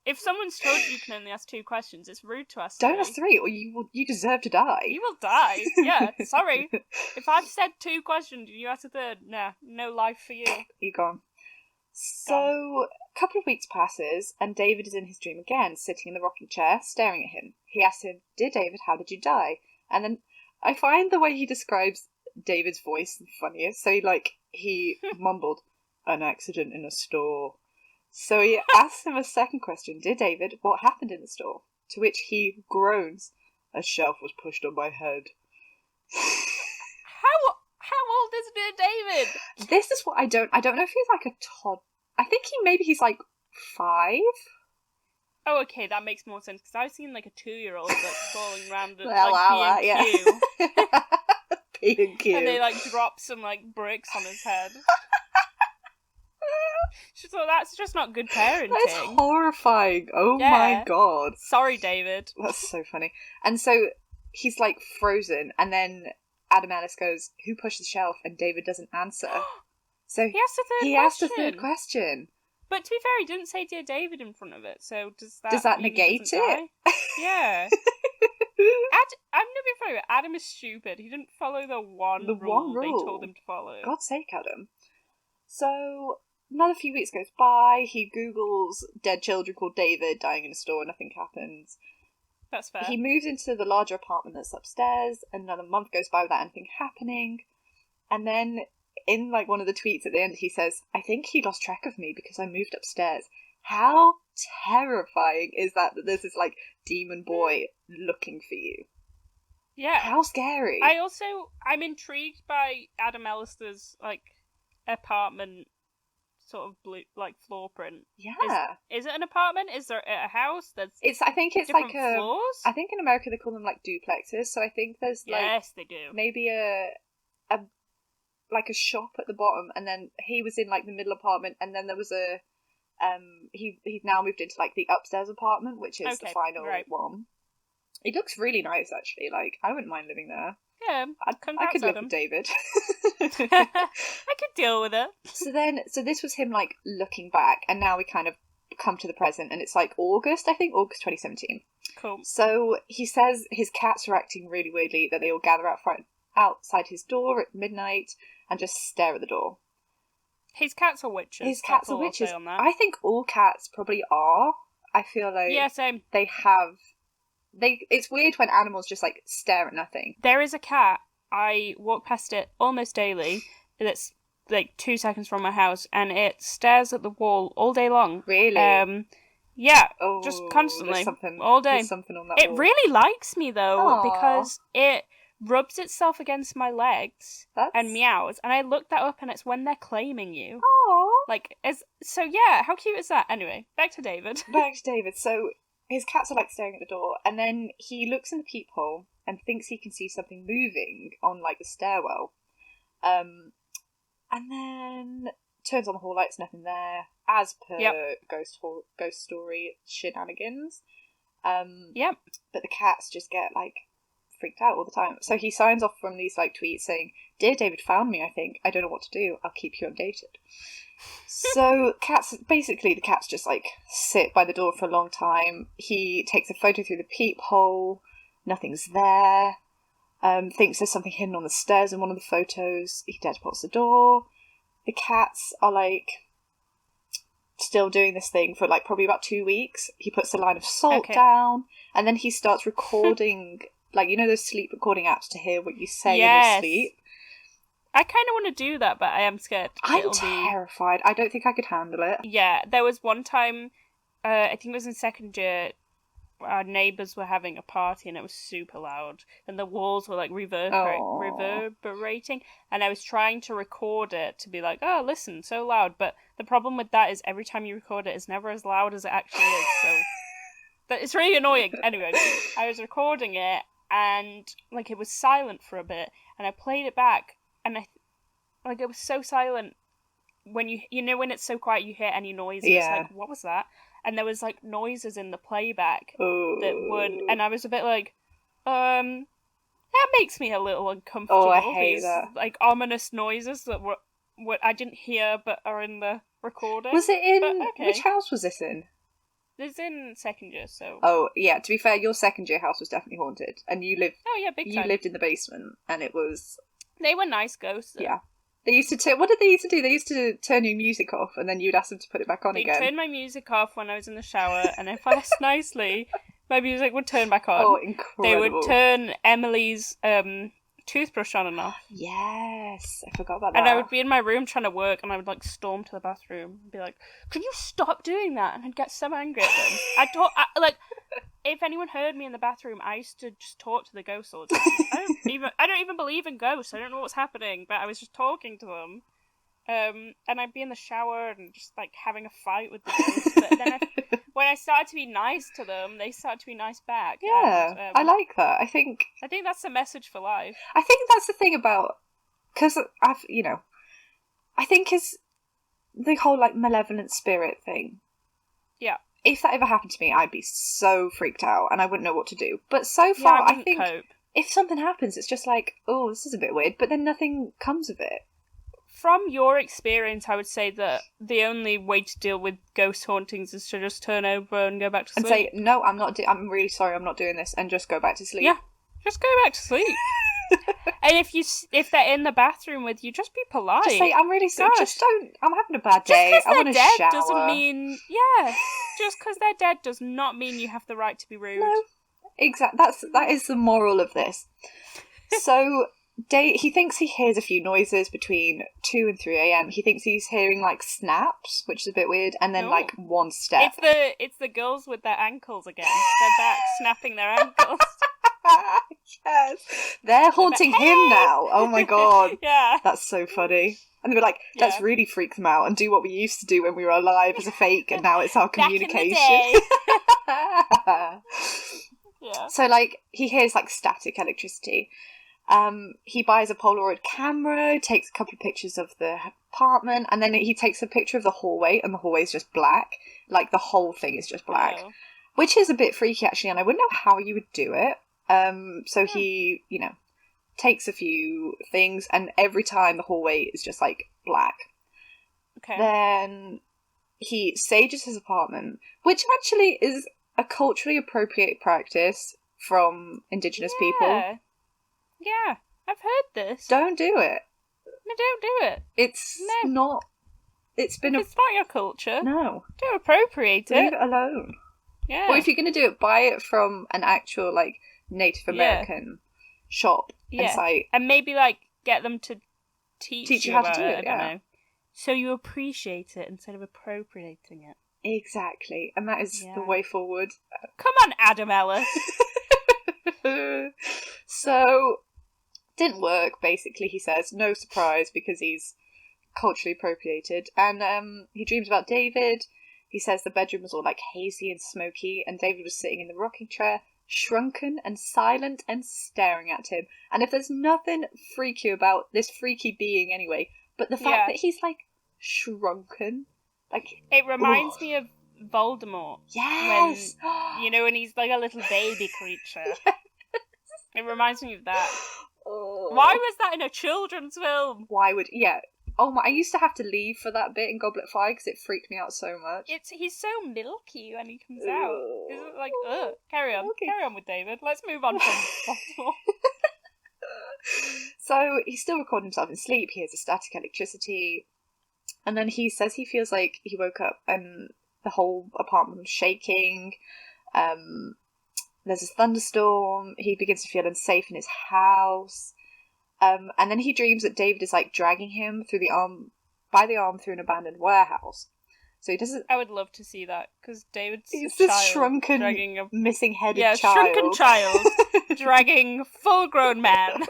If someone's told you can only ask 2 questions, it's rude to ask 3. Don't ask 3, or you deserve to die. You will die. Yeah, sorry. If I've said 2 questions and you ask a 3rd, no life for you. You're gone. So, a couple of weeks passes, and David is in his dream again, sitting in the rocking chair, staring at him. He asks him, "Dear David, how did you die?" And then I find the way he describes David's voice the funniest. So he mumbled, "An accident in a store." So he asks him a second question. "Dear David, what happened in the store?" To which he groans, "A shelf was pushed on my head." How old is Dear David? This is what I don't know if he's like a Todd. I think he's like 5. Oh, okay, that makes more sense, because I've seen like a 2-year-old like falling around at B&Q. B&Q. And they like drop some like bricks on his head. So that's just not good parenting. That's horrifying. Oh my god. Sorry, David. That's so funny. And so he's like frozen, and then Adam Ellis goes, "Who pushed the shelf?" And David doesn't answer. So he asked the third question. But to be fair, he didn't say "Dear David" in front of it, so does that negate it? Yeah. I'm gonna be funny, Adam is stupid. He didn't follow the one rule they told him to follow. God's sake, Adam. So another few weeks goes by. He Googles dead children called David dying in a store. Nothing happens. That's fair. He moves into the larger apartment that's upstairs. Another month goes by without anything happening. And then in like one of the tweets at the end, he says, "I think he lost track of me because I moved upstairs." How terrifying is that there's this like demon boy looking for you? Yeah. How scary. I'm intrigued by Adam Ellis's like apartment sort of blue like floor print. Yeah. Is it an apartment? Is there a house that's I think it's different like floors? I think in America they call them like duplexes, so I think there's like yes, they do. Maybe a shop at the bottom, and then he was in like the middle apartment, and then there was a he's now moved into like the upstairs apartment, which is the final one. It looks really nice actually. Like I wouldn't mind living there. Yeah, I could live with David. I could deal with it. So this was him like looking back, and now we kind of come to the present, and it's like August 2017. Cool. So he says his cats are acting really weirdly, that they all gather outside his door at midnight and just stare at the door. His cats are witches. His cats are witches. I think all cats probably are. I feel like same. It's weird when animals just like stare at nothing. There is a cat. I walk past it almost daily. That's like 2 seconds from my house, and it stares at the wall all day long. Really? Yeah. Just constantly, all day. There's something on that wall. It really likes me though, because it rubs itself against my legs and meows, and I looked that up, and it's when they're claiming you. How cute is that? Anyway, back to David. So his cats are like staring at the door, and then he looks in the peephole and thinks he can see something moving on like the stairwell, and then turns on the hall lights, nothing there, as per ghost story shenanigans. But the cats just get like freaked out all the time. So he signs off from these like tweets saying, "Dear David found me, I think. I don't know what to do. I'll keep you updated." So the cats just like sit by the door for a long time. He takes a photo through the peephole. Nothing's there. Thinks there's something hidden on the stairs in one of the photos. He deadbolts the door. The cats are like still doing this thing for like probably about 2 weeks. He puts a line of salt down, and then he starts recording like, you know, those sleep recording apps to hear what you say in your sleep. I kind of want to do that, but I am scared. I'm terrified. I don't think I could handle it. Yeah, there was one time, I think it was in second year, our neighbours were having a party and it was super loud. And the walls were like reverberating. And I was trying to record it to be like, oh, listen, so loud. But the problem with that is every time you record it, it's never as loud as it actually is. So it's really annoying. Anyway, I was recording it and like it was silent for a bit. And I played it back. And it was so silent when you know when it's so quiet you hear any noise. It's like, what was that? And there was like noises in the playback that would, and I was a bit like, that makes me a little uncomfortable. Oh, I hate that. Like ominous noises that were what I didn't hear but are in the recording. Was it in which house was this in? It's in second year, so. Oh yeah, to be fair, your second year house was definitely haunted, and you lived. Oh yeah, big time. You lived in the basement, and it was. They were nice ghosts. Though. Yeah. They used to what did they used to do? They used to turn your music off, and then you'd ask them to put it back on again. They turned my music off when I was in the shower, and if I asked nicely, My music would turn back on. Oh, incredible. They would turn Emily's toothbrush on and off. Yes, I forgot about that. And I would be in my room trying to work, and I would like storm to the bathroom and be like, "Can you stop doing that?" And I'd get so angry at them. Like, if anyone heard me in the bathroom, I used to just talk to the ghosts all the time. I don't even believe in ghosts. I don't know what's happening, but I was just talking to them. And I'd be in the shower and just like having a fight with the ghosts. But then when I started to be nice to them, they started to be nice back. Yeah, and, I like that. I think that's the message for life. I think that's the thing about, because I think is the whole like malevolent spirit thing. Yeah. If that ever happened to me, I'd be so freaked out and I wouldn't know what to do. But so far, I think cope. If something happens, it's just like, oh, this is a bit weird, but then nothing comes of it. From your experience, I would say that the only way to deal with ghost hauntings is to just turn over and go back to sleep. And say, no, I'm not, I'm really sorry, I'm not doing this, and just go back to sleep. Yeah, just go back to sleep. And if they're in the bathroom with you, just be polite. Just say, I'm really sorry, just don't, I'm having a bad day, I want to shower. Just because they're dead doesn't mean, just because they're dead does not mean you have the right to be rude. No, exactly, that is the moral of this. So... he thinks he hears a few noises between 2 and 3 a.m. He thinks he's hearing like snaps, which is a bit weird, and then like one step. It's the girls with their ankles again. They're back snapping their ankles. Yes, they're haunting him now. Oh my god, yeah, that's so funny. And they were like, let's really freak them out and do what we used to do when we were alive as a fake, and now it's our communication. Yeah. So like he hears like static electricity. He buys a Polaroid camera, takes a couple of pictures of the apartment, and then he takes a picture of the hallway, and the hallway is just black. Like, the whole thing is just black. Oh. Which is a bit freaky, actually, and I wouldn't know how you would do it. So he, takes a few things, and every time the hallway is just, like, black. Okay. Then he sages his apartment, which actually is a culturally appropriate practice from Indigenous people. Yeah, I've heard this. Don't do it. No, don't do it. It's not... It's been It's not your culture. No. Don't appropriate it. Leave it alone. Yeah. Or if you're going to do it, buy it from an actual, like, Native American shop and site. And maybe, like, get them to teach you how to do it, I don't know. So you appreciate it instead of appropriating it. Exactly. And that is the way forward. Come on, Adam Ellis. So... didn't work, basically, he says. No surprise, because he's culturally appropriated. And he dreams about David. He says the bedroom was all, like, hazy and smoky, and David was sitting in the rocking chair, shrunken and silent and staring at him. And if there's nothing freaky about this freaky being anyway, but the fact that he's, like, shrunken. Like, it reminds me of Voldemort. Yes! When he's, like, a little baby creature. It reminds me of that. Oh. Why was that in a children's film? Why would... Yeah. Oh my... I used to have to leave for that bit in Goblet of Fire because it freaked me out so much. He's so milky when he comes out. It's like, ugh. Carry on. Okay. Carry on with David. Let's move on from Baltimore. So, he's still recording himself in sleep. He hears a static electricity. And then he says he feels like he woke up and the whole apartment was shaking. There's a thunderstorm. He begins to feel unsafe in his house. And then he dreams that David is, like, dragging him by the arm through an abandoned warehouse. So he doesn't... I would love to see that, because David's He's this shrunken, missing-headed child. Yeah, shrunken child dragging full-grown man.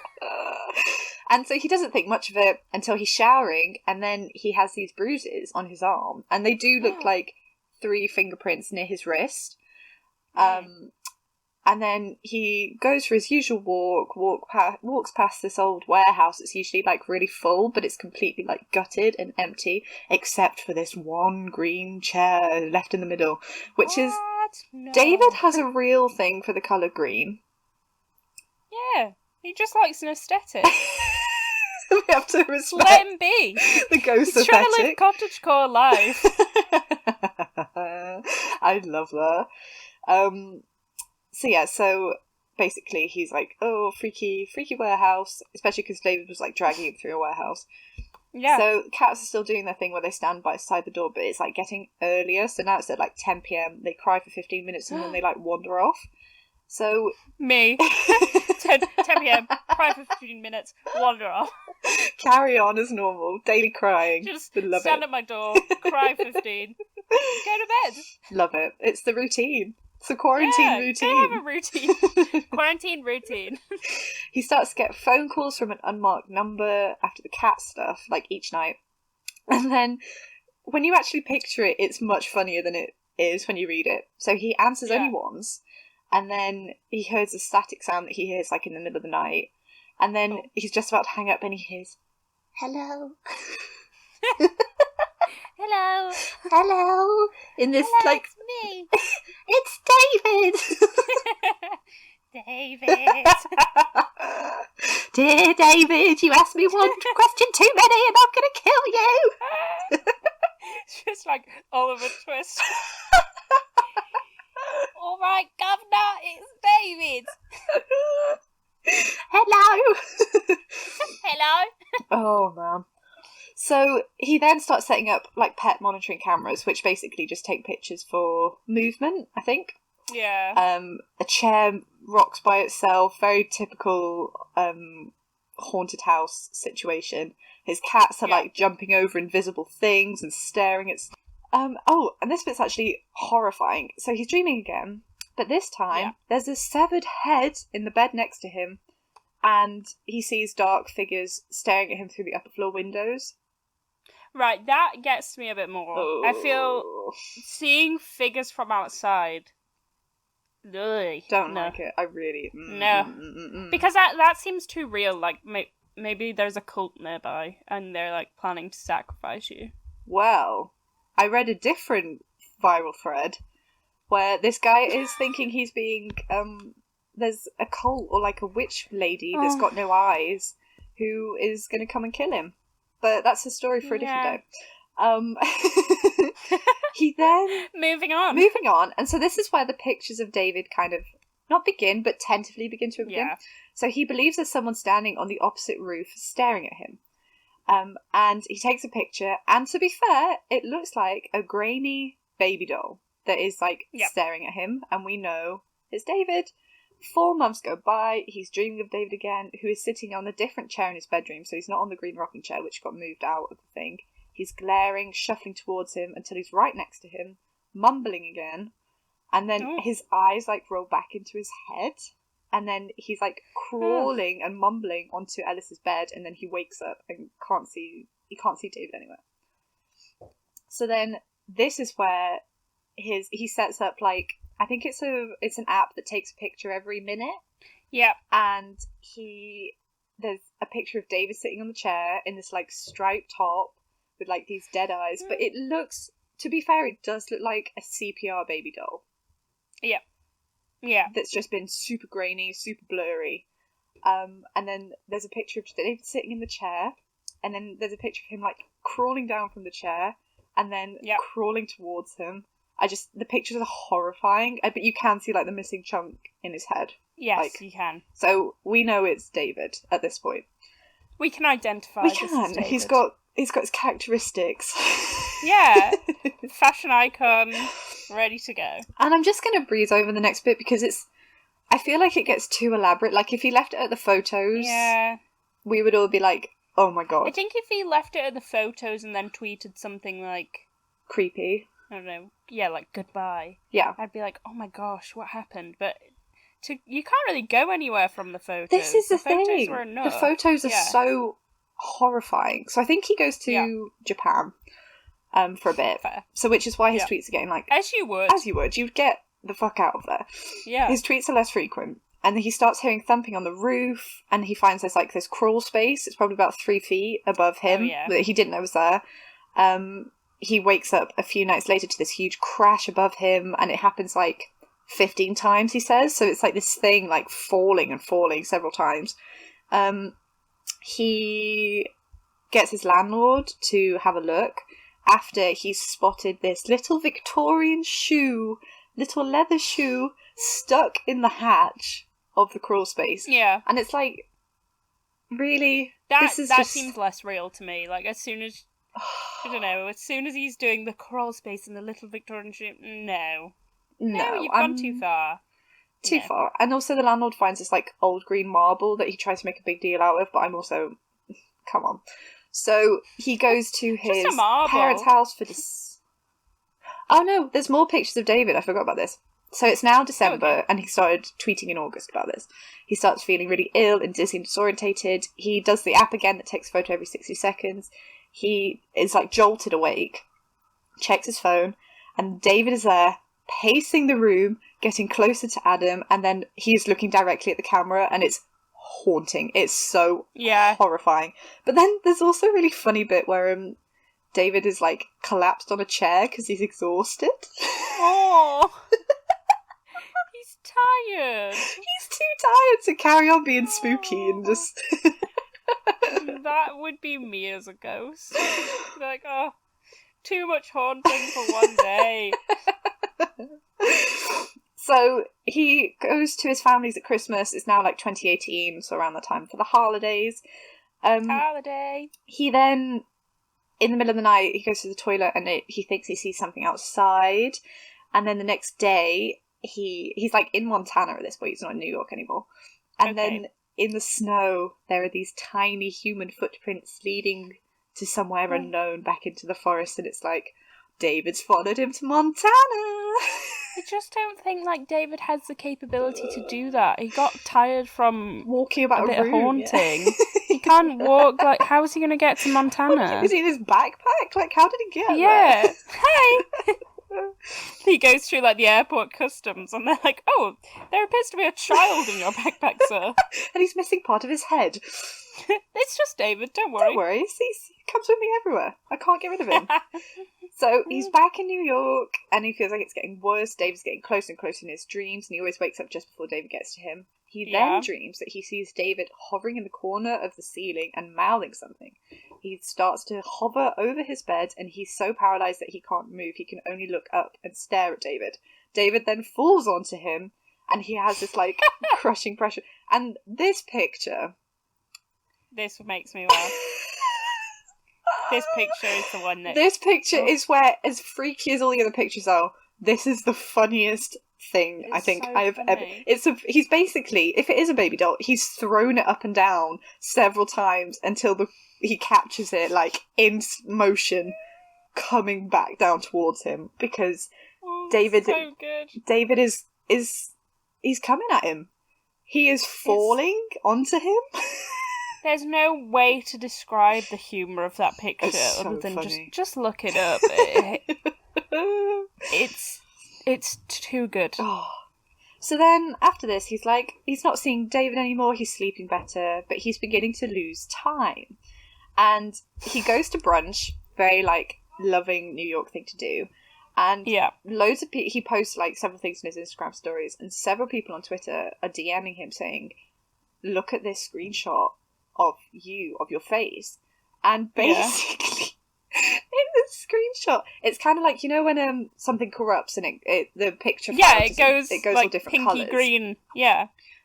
And so he doesn't think much of it until he's showering, and then he has these bruises on his arm. And they do look like 3 fingerprints near his wrist. And then he goes for his usual walks past this old warehouse that's usually, like, really full, but it's completely, like, gutted and empty, except for this one green chair left in the middle, which is... No. David has a real thing for the colour green. Yeah, he just likes an aesthetic. We have to respect... Let him be. The ghost He's trying to live cottagecore life. I love that. So basically he's like, oh, freaky warehouse, especially because David was, like, dragging him through a warehouse. Yeah. So cats are still doing their thing where they stand beside the door, but it's like getting earlier. So now it's at like 10 p.m. They cry for 15 minutes and then they like wander off. So me, 10 p.m. cry for 15 minutes, wander off. Carry on as normal, daily crying. Just love stand it. at my door, cry 15, go to bed. Love it. It's the routine. It's a quarantine routine. Go have a routine. Quarantine routine. He starts to get phone calls from an unmarked number after the cat stuff, like each night. And then when you actually picture it, it's much funnier than it is when you read it. So he answers only once, and then he hears a static sound that he hears like in the middle of the night. And then he's just about to hang up and he hears, "Hello." Hello. Hello. In this, Hello, like... it's me. It's David. David. Dear David, you asked me one question too many and I'm going to kill you. It's just like Oliver Twist. All right, Governor, it's David. Hello. Hello. Oh, man. So he then starts setting up like pet monitoring cameras, which basically just take pictures for movement, I think. Yeah. A chair rocks by itself, very typical haunted house situation. His cats are like jumping over invisible things and staring at... and this bit's actually horrifying. So he's dreaming again, but this time there's a severed head in the bed next to him, and he sees dark figures staring at him through the upper floor windows. Right, that gets me a bit more. Oh. I feel seeing figures from outside. Ugh, Don't like it. I really... No. Because that seems too real. Like, maybe there's a cult nearby and they're, like, planning to sacrifice you. Well, I read a different viral thread where this guy is thinking he's being... there's a cult or, like, a witch lady that's got no eyes who is going to come and kill him. But that's a story for a different day. He then... Moving on. And so this is where the pictures of David kind of, not begin, but tentatively begin to begin. Yeah. So he believes there's someone standing on the opposite roof staring at him. And he takes a picture, and to be fair, it looks like a grainy baby doll that is, like, staring at him, and we know it's David. 4 months go by, he's dreaming of David again, who is sitting on a different chair in his bedroom, so he's not on the green rocking chair, which got moved out of the thing. He's glaring, shuffling towards him until he's right next to him, mumbling again, and then his eyes, like, roll back into his head, and then he's, like, crawling and mumbling onto Ellis's bed, and then he wakes up and he can't see David anywhere. So then, this is where he sets up, like, I think it's an app that takes a picture every minute. Yeah. And there's a picture of David sitting on the chair in this, like, striped top with, like, these dead eyes. But it looks, to be fair, it does look like a CPR baby doll. Yeah. Yeah. That's just been super grainy, super blurry. And then there's a picture of David sitting in the chair. And then there's a picture of him, like, crawling down from the chair. And then crawling towards him. The pictures are horrifying, but you can see, like, the missing chunk in his head. Yes, like, you can. So we know it's David at this point. We can identify. We can. He's got his characteristics. Yeah, fashion icon, ready to go. And I'm just gonna breeze over the next bit because I feel like it gets too elaborate. Like, if he left it at the photos, we would all be like, "Oh my god!" I think if he left it at the photos and then tweeted something like creepy. I don't know. Yeah, like goodbye. Yeah. I'd be like, oh my gosh, what happened? But you can't really go anywhere from the photos. This is the thing. Photos were enough. The photos are so horrifying. So I think he goes to Japan for a bit. Fair. So which is why his tweets are getting, like... As you would. You'd get the fuck out of there. Yeah. His tweets are less frequent. And he starts hearing thumping on the roof, and he finds there's, like, this crawl space. It's probably about 3 feet above him that he didn't know was there. He wakes up a few nights later to this huge crash above him, and it happens, like, 15 times, he says. So it's like this thing, like, falling and falling several times. He gets his landlord to have a look after he's spotted this little Victorian little leather shoe, stuck in the hatch of the crawl space. Yeah. And it's like, really? That This is seems less real to me. Like, as soon as... I don't know, as soon as he's doing the crawl space in the little Victorian ship, no, you've gone too far. Too far. And also the landlord finds this, like, old green marble that he tries to make a big deal out of, but I'm also... Come on. So he goes to his parents' house for this... Oh no, there's more pictures of David. I forgot about this. So it's now December, and he started tweeting in August about this. He starts feeling really ill and dizzy and disorientated. He does the app again that takes a photo every 60 seconds. He is, like, jolted awake, checks his phone, and David is there, pacing the room, getting closer to Adam, and then he's looking directly at the camera, and it's haunting. It's so horrifying. But then there's also a really funny bit where David is, like, collapsed on a chair because he's exhausted. Oh, he's tired. He's too tired to carry on being spooky and just... That would be me as a ghost. Like, oh, too much haunting for one day. So he goes to his family's at Christmas. It's now like 2018, so around the time for the holidays. Holiday. He then, in the middle of the night, he goes to the toilet and he thinks he sees something outside. And then the next day, he's like in Montana at this point. He's not in New York anymore. And then in the snow, there are these tiny human footprints leading to somewhere unknown back into the forest. And it's like, David's followed him to Montana. I just don't think, like, David has the capability to do that. He got tired from walking about a bit room, of haunting. He can't walk. Like, how is he going to get to Montana? Is he in his backpack? Like, how did he get there? Yeah. Hey! He goes through, like, the airport customs, and they're like, oh, there appears to be a child in your backpack, sir. And he's missing part of his head. It's just David, don't worry. Don't worry, he comes with me everywhere. I can't get rid of him. So he's back in New York, and he feels like it's getting worse. David's getting closer and closer in his dreams, and he always wakes up just before David gets to him. He then dreams that he sees David hovering in the corner of the ceiling and mouthing something. He starts to hover over his bed, and he's so paralyzed that he can't move. He can only look up and stare at David. David then falls onto him, and he has this, like, crushing pressure. And this picture... This makes me laugh. This picture is the one that... This picture is where, as freaky as all the other pictures are, this is the funniest thing I think I have ever... He's basically, if it is a baby doll, he's thrown it up and down several times until he captures it, like, in motion, coming back down towards him, because David... So good. David is... He's coming at him. He is falling onto him. There's no way to describe the humour of that picture other than just look it up. It's too good. Oh. So then, after this, he's not seeing David anymore, he's sleeping better, but he's beginning to lose time. And he goes to brunch, very, like, loving New York thing to do. And loads of he posts, like, several things in his Instagram stories, and several people on Twitter are DMing him saying, look at this screenshot of your face. And basically in the screenshot it's kind of like, you know, when something corrupts and the picture it goes like, all different pinky colours. Green.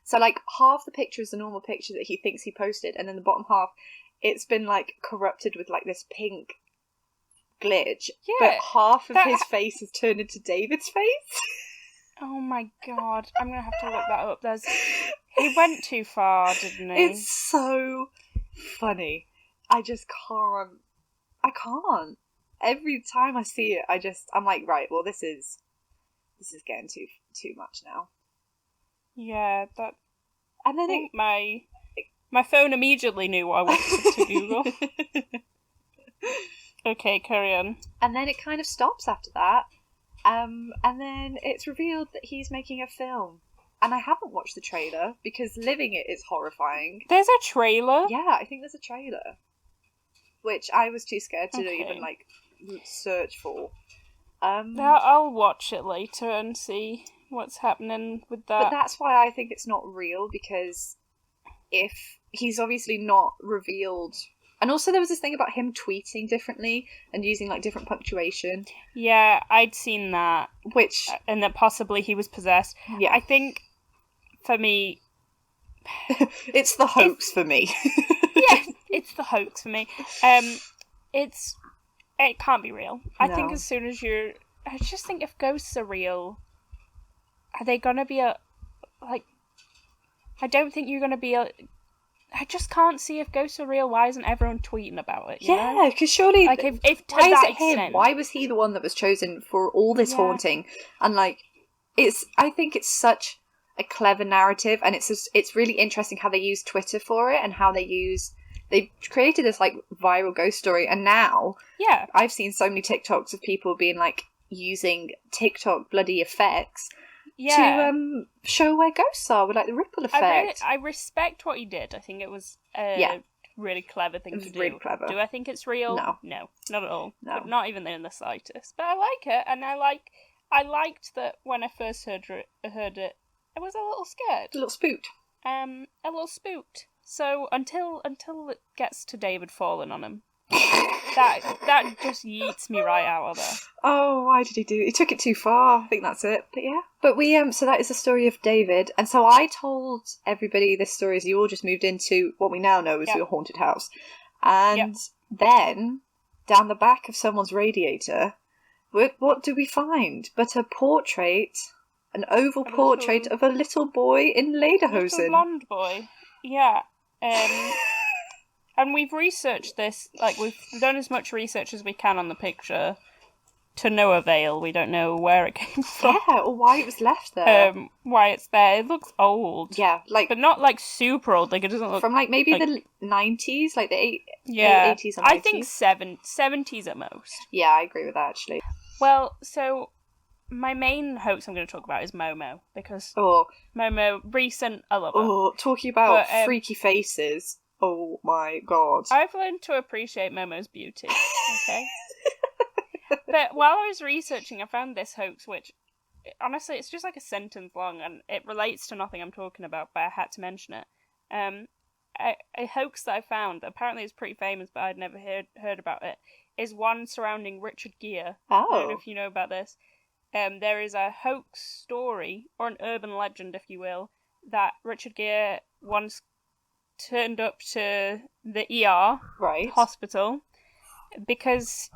So, like, half the picture is the normal picture that he thinks he posted, and then the bottom half, it's been, like, corrupted with, like, this pink glitch, but half of his face has turned into David's face. Oh my god, I'm gonna have to look that up. He went too far, didn't he? It's so funny. I can't. Every time I see it, I'm like, right, well, this is getting too much now. Yeah, that. And then my phone immediately knew what I wanted to Google. Okay, carry on. And then it kind of stops after that. And then it's revealed that he's making a film. And I haven't watched the trailer because living it is horrifying. There's a trailer? Yeah, I think there's a trailer. Which I was too scared to even, like, search for. I'll watch it later and see what's happening with that. But that's why I think it's not real, because if he's obviously not revealed... And also there was this thing about him tweeting differently and using, like, different punctuation. Yeah, I'd seen that. Which... And that possibly he was possessed. Yeah. I think, for me, It's the hoax for me. Yeah, it's the hoax for me. It can't be real. I think as soon as I just think if ghosts are real, are they gonna be I don't think you're gonna be I just can't see if ghosts are real. Why isn't everyone tweeting about it? Yeah, because surely, like if to why that is it him? extent, why was he the one that was chosen for all this haunting? And like, I think it's such a clever narrative, and it's really interesting how they use Twitter for it, and how they created this like viral ghost story, and now I've seen so many TikToks of people being like using TikTok bloody effects to show where ghosts are with like the ripple effect. I respect what he did. I think it was a really clever thing to do. Really clever. Do I think it's real? No, not at all. No. But not even in the slightest. But I like it, and I liked that when I first heard it, I was a little scared, a little spooked. A little spooked. So until it gets to David falling on him. That just yeets me right out of there. Oh, why did he do it? He took it too far. I think that's it. But yeah. But we so that is the story of David. And so I told everybody this story as you all just moved into what we now know as your haunted house. And then down the back of someone's radiator, what do we find but a portrait, an oval portrait of a little boy in lederhosen. Little blonde boy. Yeah. And we've researched this, like, we've done as much research as we can on the picture, to no avail. We don't know where it came from. Yeah, or why it was left there. Why it's there. It looks old. Yeah, like... But not, like, super old. Like, it doesn't look... From, like, maybe the 90s? Like, the 80s and 90s? I think 70s at most. Yeah, I agree with that, actually. Well, so... My main hoax I'm going to talk about is Momo, because Momo, recent, I love it. Talking about freaky faces... Oh my god. I've learned to appreciate Momo's beauty, okay? But while I was researching, I found this hoax, which, honestly, it's just like a sentence long, and it relates to nothing I'm talking about, but I had to mention it. A hoax that I found, apparently it's pretty famous, but I'd never heard about it, is one surrounding Richard Gere. I don't know if you know about this. There is a hoax story, or an urban legend, if you will, that Richard Gere once turned up to the ER hospital because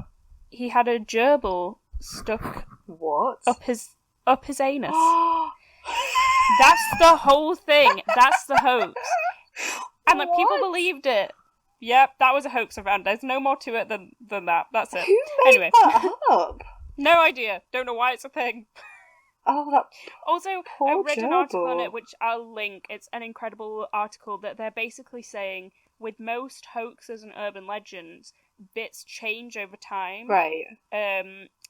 he had a gerbil stuck up his anus. That's the whole thing. That's the hoax. And like, people believed it. Yep, that was a hoax I found. There's no more to it than that. That's it. Who made that up? No idea. Don't know why it's a thing. Also, I read an article on it, which I'll link. It's an incredible article that they're basically saying, with most hoaxes and urban legends, bits change over time. Right.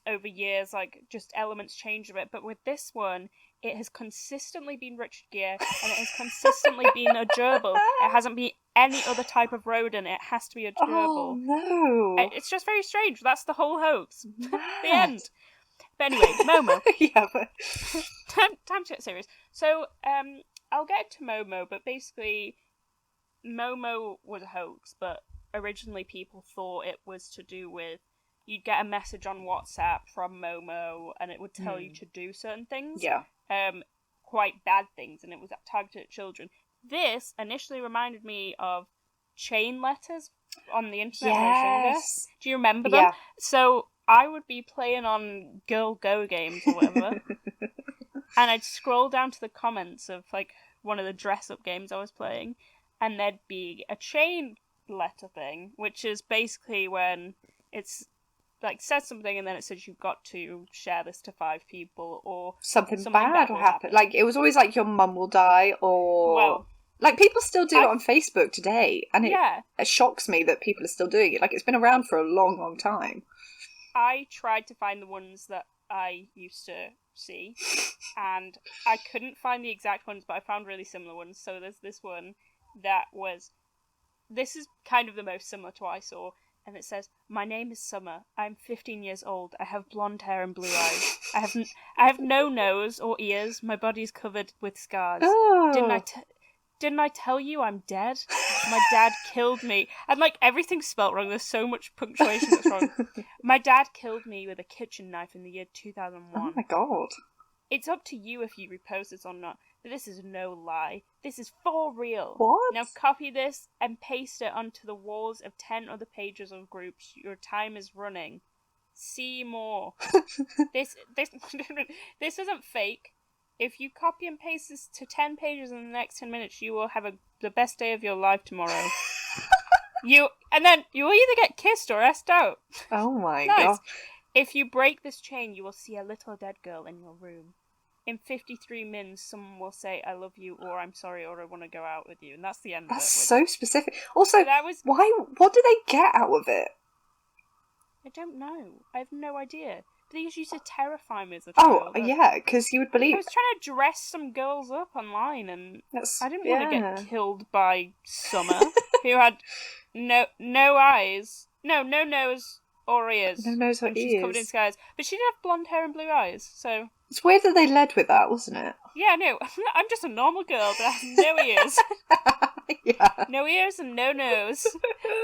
Over years, like, just elements change a bit. But with this one, it has consistently been Richard Gere, and it has consistently been a gerbil. It hasn't been any other type of rodent. It has to be a gerbil. Oh, no. It's just very strange. That's the whole hoax. The end. But anyway, Momo. Time to get serious. So, I'll get to Momo, but basically, Momo was a hoax, but originally people thought it was to do with, you'd get a message on WhatsApp from Momo, and it would tell you to do certain things. Yeah. Quite bad things, and it was targeted at children. This initially reminded me of chain letters on the internet when I was younger. Do you remember them? Yeah. So, I would be playing on Girl Go games or whatever, and I'd scroll down to the comments of, like, one of the dress-up games I was playing, and there'd be a chain letter thing, which is basically when it's, like, says something and then it says you've got to share this to 5 people, or something bad will happen. Like, it was always, like, your mum will die, or... Well, like, people still do it on Facebook today, and it shocks me that people are still doing it. Like, it's been around for a long, long time. I tried to find the ones that I used to see, and I couldn't find the exact ones, but I found really similar ones. So there's this one that was... This is kind of the most similar to what I saw, and it says, "My name is Summer. I'm 15 years old. I have blonde hair and blue eyes. I have no nose or ears. My body's covered with scars. Oh. Didn't I tell you I'm dead? My dad killed me." And, like, everything's spelt wrong. There's so much punctuation that's wrong. "My dad killed me with a kitchen knife in the year 2001. Oh my god. It's up to you if you repost this or not. This is no lie. This is for real. What? Now copy this and paste it onto the walls of 10 other pages of groups. Your time is running. See more. This this isn't fake. If you copy and paste this to 10 pages in the next 10 minutes, you will have the best day of your life tomorrow. You'll either get kissed or asked out. Oh my Nice. god. If you break this chain, you will see a little dead girl in your room. In 53 mins, someone will say, I love you, or I'm sorry, or I want to go out with you. And that's the end That's of it. so specific. Also, what do they get out of it? I don't know. I have no idea. But these used to terrify me as a Oh, child. yeah, because you would believe... I was trying to dress some girls up online, and I didn't want to get killed by Summer, who had no eyes. No nose or ears. No nose or ears. She's covered in scars. But she did have blonde hair and blue eyes, so... It's weird that they led with that, wasn't it? Yeah, no, I'm just a normal girl that has no ears. Yeah. No ears and no nose.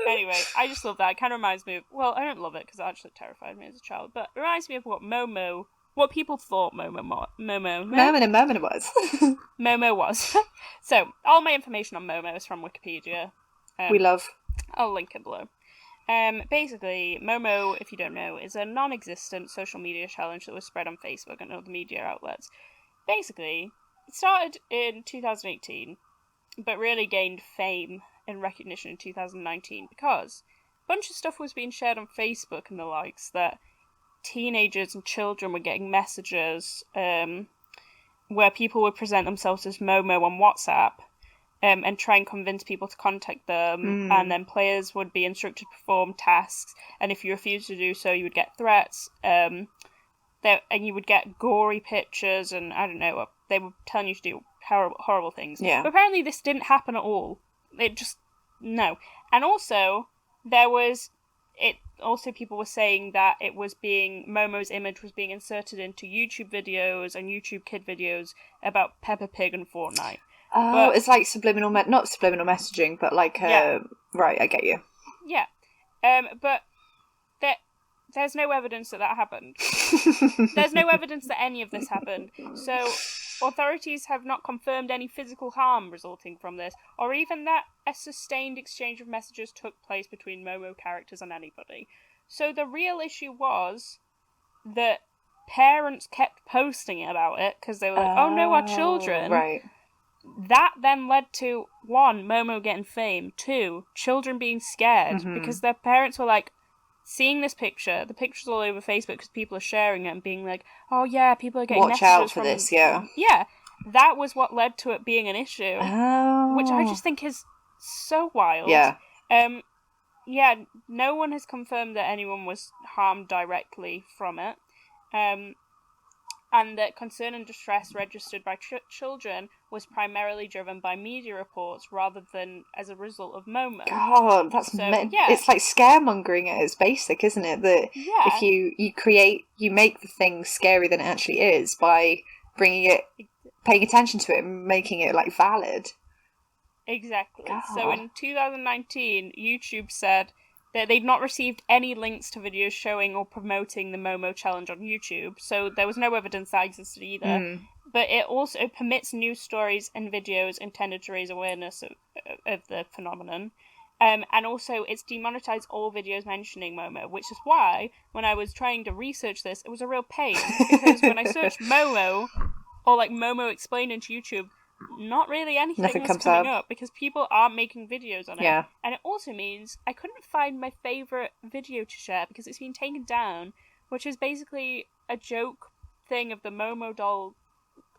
Anyway, I just love that. It kind of reminds me of... Well, I don't love it, because it actually terrified me as a child, but it reminds me of what people thought Momo was. Momo was. So, all my information on Momo is from Wikipedia. We love. I'll link it below. Basically, Momo, if you don't know, is a non-existent social media challenge that was spread on Facebook and other media outlets. Basically, it started in 2018, but really gained fame and recognition in 2019 because a bunch of stuff was being shared on Facebook and the likes that teenagers and children were getting messages where people would present themselves as Momo on WhatsApp. And try and convince people to contact them, and then players would be instructed to perform tasks, and if you refused to do so, you would get threats, and you would get gory pictures, and I don't know, they were telling you to do horrible things. Yeah. But apparently this didn't happen at all. No. And also, people were saying that Momo's image was being inserted into YouTube videos and YouTube Kid videos about Peppa Pig and Fortnite. Oh, it's like not subliminal messaging, but like, right, I get you. Yeah. But there's no evidence that happened. There's no evidence that any of this happened. So, authorities have not confirmed any physical harm resulting from this, or even that a sustained exchange of messages took place between Momo characters and anybody. So the real issue was that parents kept posting about it, because they were like, oh no, our children... Right. That then led to, 1, Momo getting fame, 2, children being scared, because their parents were like, seeing this picture, the picture's all over Facebook because people are sharing it and being like, oh yeah, people are getting Watch messages out for from... this, yeah. Yeah, that was what led to it being an issue, which I just think is so wild. Yeah. Yeah, no one has confirmed that anyone was harmed directly from it. And that concern and distress registered by children was primarily driven by media reports rather than as a result of Momo. God, that's It's like scaremongering at its basic, isn't it? That if you make the thing scarier than it actually is by paying attention to it and making it like valid. Exactly. God. So in 2019, YouTube said that they'd not received any links to videos showing or promoting the Momo challenge on YouTube, so there was no evidence that existed either. But it also permits news stories and videos intended to raise awareness of the phenomenon. And also, it's demonetized all videos mentioning Momo, which is why, when I was trying to research this, it was a real pain, because when I searched Momo, or like Momo explained into YouTube, not really anything was coming up because people aren't making videos on it. Yeah. And it also means I couldn't find my favourite video to share because it's been taken down, which is basically a joke thing of the Momo doll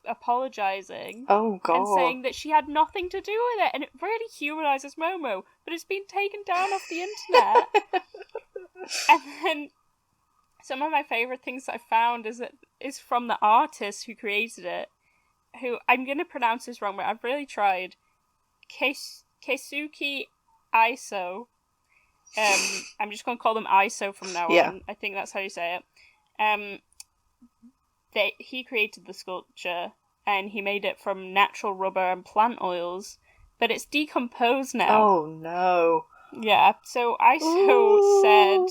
apologising. Oh, God. And saying that she had nothing to do with it, and it really humanises Momo, but it's been taken down off the internet. And then some of my favourite things I found is from the artist who created it, who, I'm going to pronounce this wrong, but I've really tried. Keisuke Iso. I'm just going to call them Iso from now on. I think that's how you say it. He created the sculpture, and he made it from natural rubber and plant oils, but it's decomposed now. Oh, no. Yeah, so Iso said,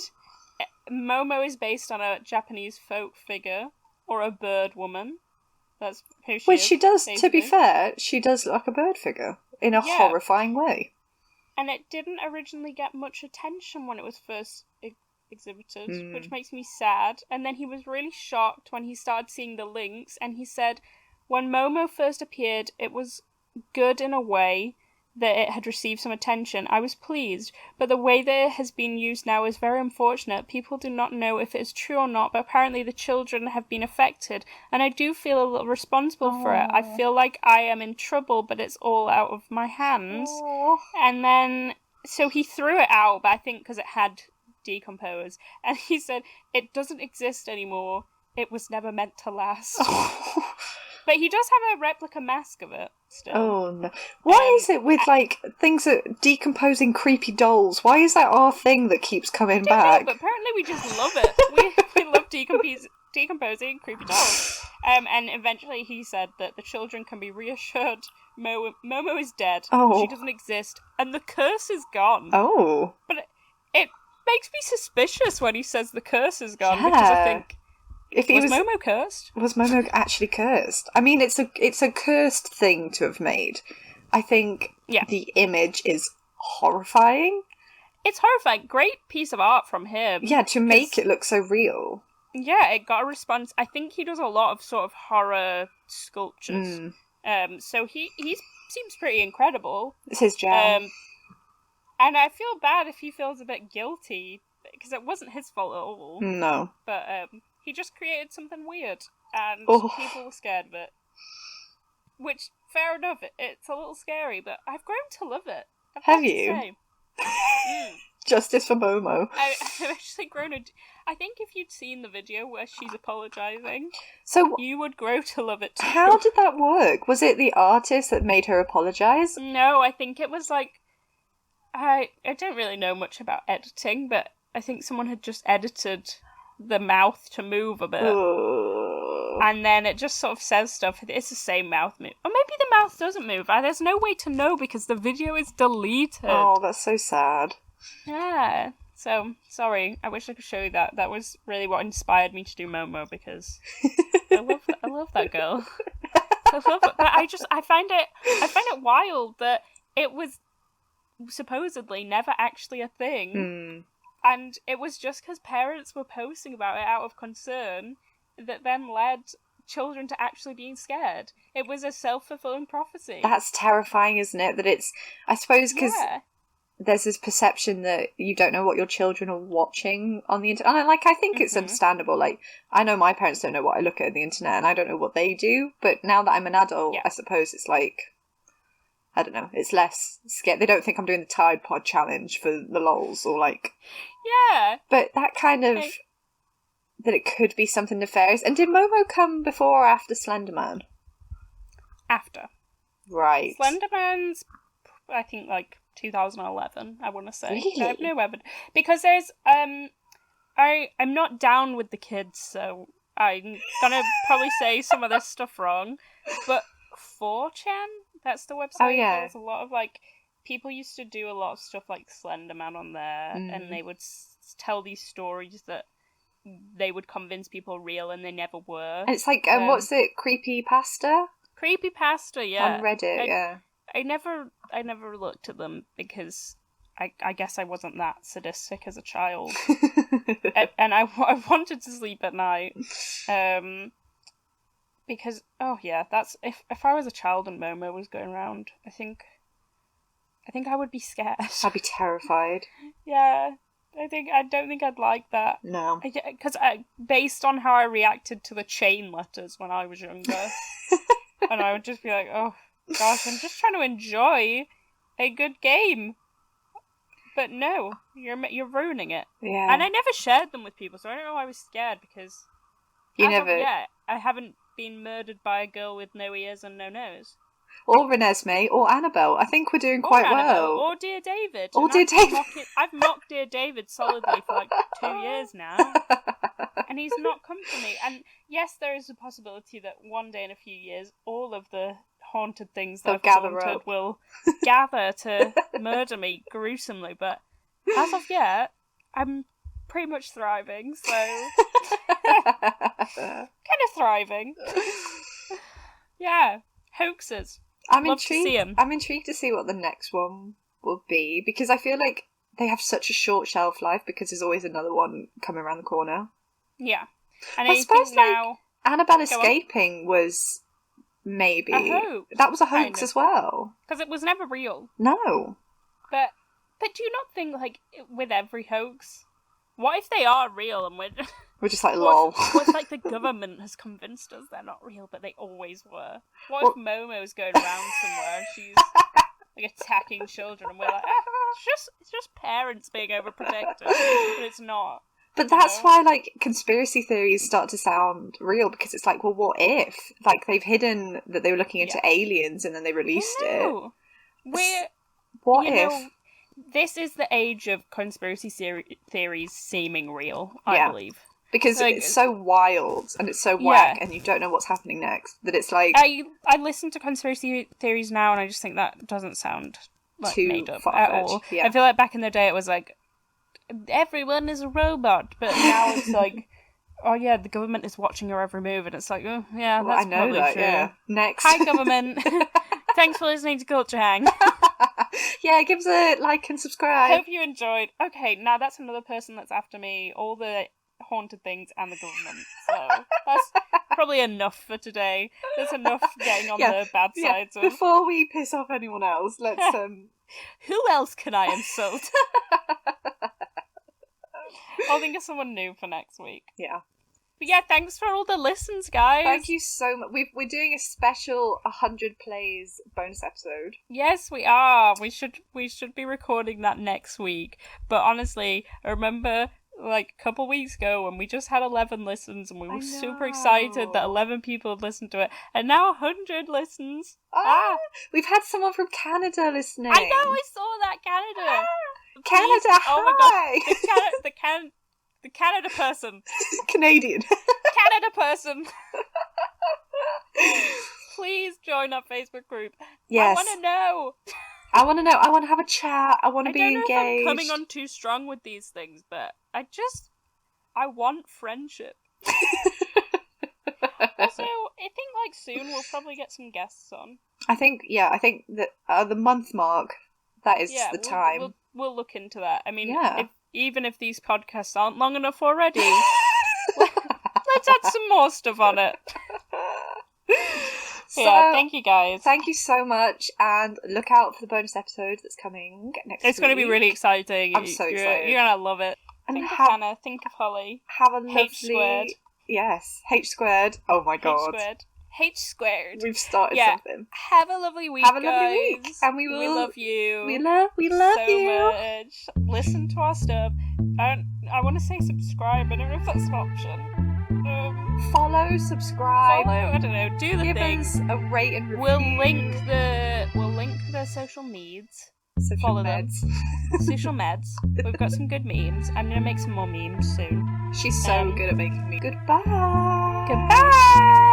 Momo is based on a Japanese folk figure, or a bird woman. That's who she Which is. she does, basically. to be fair, she does look like a bird figure in a horrifying way. And it didn't originally get much attention when it was first exhibited, which makes me sad. And then he was really shocked when he started seeing the links, and he said, when Momo first appeared, it was good in a way that it had received some attention. I was pleased, but the way that it has been used now is very unfortunate. People do not know if it is true or not, but apparently the children have been affected, and I do feel a little responsible for it. I feel like I am in trouble, but it's all out of my hands. And then, so he threw it out, but I think because it had decomposed, and he said, it doesn't exist anymore. It was never meant to last. But he does have a replica mask of it still. Oh no. Why is it with things that decomposing creepy dolls? Why is that our thing that keeps coming back? But apparently we just love it. We love decomposing creepy dolls. And eventually he said that the children can be reassured Momo is dead. Oh. She doesn't exist. And the curse is gone. Oh. But it makes me suspicious when he says the curse is gone, because I think, was Momo cursed? Was Momo actually cursed? I mean, it's a cursed thing to have made. I think the image is horrifying. It's horrifying. Great piece of art from him. Yeah, to make it look so real. Yeah, it got a response. I think he does a lot of sort of horror sculptures. So he seems pretty incredible. It's his jam. And I feel bad if he feels a bit guilty, because it wasn't his fault at all. No. But he just created something weird, and people were scared of it. Which, fair enough, it's a little scary, but I've grown to love it. Have you? Justice for Momo. I've actually grown I think if you'd seen the video where she's apologising, so you would grow to love it too. How did that work? Was it the artist that made her apologise? No, I think it was like... I don't really know much about editing, but I think someone had just edited the mouth to move a bit. And then it just sort of says stuff. It's the same mouth move. Or maybe the mouth doesn't move. There's no way to know because the video is deleted. Oh, that's so sad. Yeah. So, sorry. I wish I could show you that. That was really what inspired me to do Momo, because I love that girl. I love it. But I find it wild that it was supposedly never actually a thing, and it was just because parents were posting about it out of concern that then led children to actually being scared. It was a self-fulfilling prophecy. That's terrifying, isn't it? That it's, I suppose, because there's this perception that you don't know what your children are watching on the internet. And I think it's understandable. Like, I know my parents don't know what I look at on the internet, and I don't know what they do, but now that I'm an adult, I suppose it's like, I don't know, it's less scared. They don't think I'm doing the Tide Pod challenge for the lols, or like... Yeah. But that kind of... that it could be something nefarious. And did Momo come before or after Slenderman? After. Right. Slenderman's, I think, 2011, I want to say. Really? I have no evidence. Because there's, I'm not down with the kids, so I'm gonna probably say some of this stuff wrong, but 4chan, that's the website. Oh, yeah. There's a lot of, people used to do a lot of stuff like Slenderman on there, and they would tell these stories that they would convince people real, and they never were. And it's what's it, Creepypasta? Creepypasta, yeah. On Reddit, yeah. I never looked at them because I guess I wasn't that sadistic as a child. and I wanted to sleep at night. Because, that's... If I was a child and Momo was going around, I think I would be scared. I'd be terrified. Yeah. I don't think I'd like that. No. Because based on how I reacted to the chain letters when I was younger, and I would just be like, oh, gosh, I'm just trying to enjoy a good game. But no, you're ruining it. Yeah. And I never shared them with people, so I don't know why I was scared, because I haven't been murdered by a girl with no ears and no nose. Or Renesmee, or Annabelle. I think we're doing quite well. Or Dear David. Or Dear David. I've mocked Dear David solidly for 2 years now. And he's not come for me. And yes, there is a possibility that one day in a few years, all of the haunted things that I've haunted will gather to murder me gruesomely. But as of yet, I'm pretty much thriving, so... kind of thriving. Yeah, hoaxes. I'm Love to see 'em. I'm intrigued to see what the next one will be, because I feel like they have such a short shelf life because there's always another one coming around the corner. Yeah. And I suppose, think now... Annabelle escaping was maybe... a hoax. That was a hoax as well. Because it was never real. No. But do you not think, like, with every hoax, what if they are real and we're just like, lol. What if, like, the government has convinced us they're not real, but they always were? What if Momo's going around somewhere and she's, like, attacking children, and we're like, it's just parents being overprotective, but it's not. But that's why, like, conspiracy theories start to sound real, because it's like, well, what if? Like, they've hidden that they were looking into aliens and then they released it. What if? This is the age of conspiracy theories seeming real, I believe. Because it's so wild and it's so whack and you don't know what's happening next, that it's like... I listen to conspiracy theories now and I just think that doesn't sound like too made up far-fetched. at all. Yeah. I feel like back in the day it was like, everyone is a robot, but now it's like, oh yeah, the government is watching your every move, and it's like, oh yeah, that's probably true. Yeah. Next. Hi government. Thanks for listening to Culture Hang. Yeah, give us a like and subscribe. Hope you enjoyed. Okay, now that's another person that's after me, all the haunted things and the government. So that's probably enough for today. There's enough getting on the bad sides of... Before we piss off anyone else, let's Who else can I insult? I'll think of someone new for next week. Yeah. But yeah, thanks for all the listens, guys. Thank you so much. We're doing a special 100 plays bonus episode. Yes, we are. We should be recording that next week. But honestly, I remember like a couple weeks ago when we just had 11 listens and we were super excited that 11 people had listened to it, and now 100 listens. We've had someone from Canada listening. I know, I saw that. Canada. Canada, oh my god, the Canada person. Canadian. Canada person. Please join our Facebook group. Yes. I want to know. I want to know. I want to have a chat. I want to be engaged. I don't know if I'm coming on too strong with these things, but I want friendship. Also, I think like soon we'll probably get some guests on. I think that the month mark, that is the time. We'll look into that. I mean, even if these podcasts aren't long enough already, let's add some more stuff on it. So, yeah, thank you guys. Thank you so much, and look out for the bonus episode that's coming next week. It's going to be really exciting. I'm so excited. You're going to love it. And think of Hannah, think of Holly. Have a lovely... H squared. Yes, H squared. Oh my god. H squared. We've started something. Have a lovely week, Have a lovely week. And we love you. We love so you. much. Listen to our stuff. I want to say subscribe. I don't know if that's an option. Follow, subscribe. I don't know. Do the Give things. Us a rate and review. We'll link the social needs. Follow them. Social meds. We've got some good memes. I'm gonna make some more memes soon. She's so good at making me. Goodbye. Goodbye.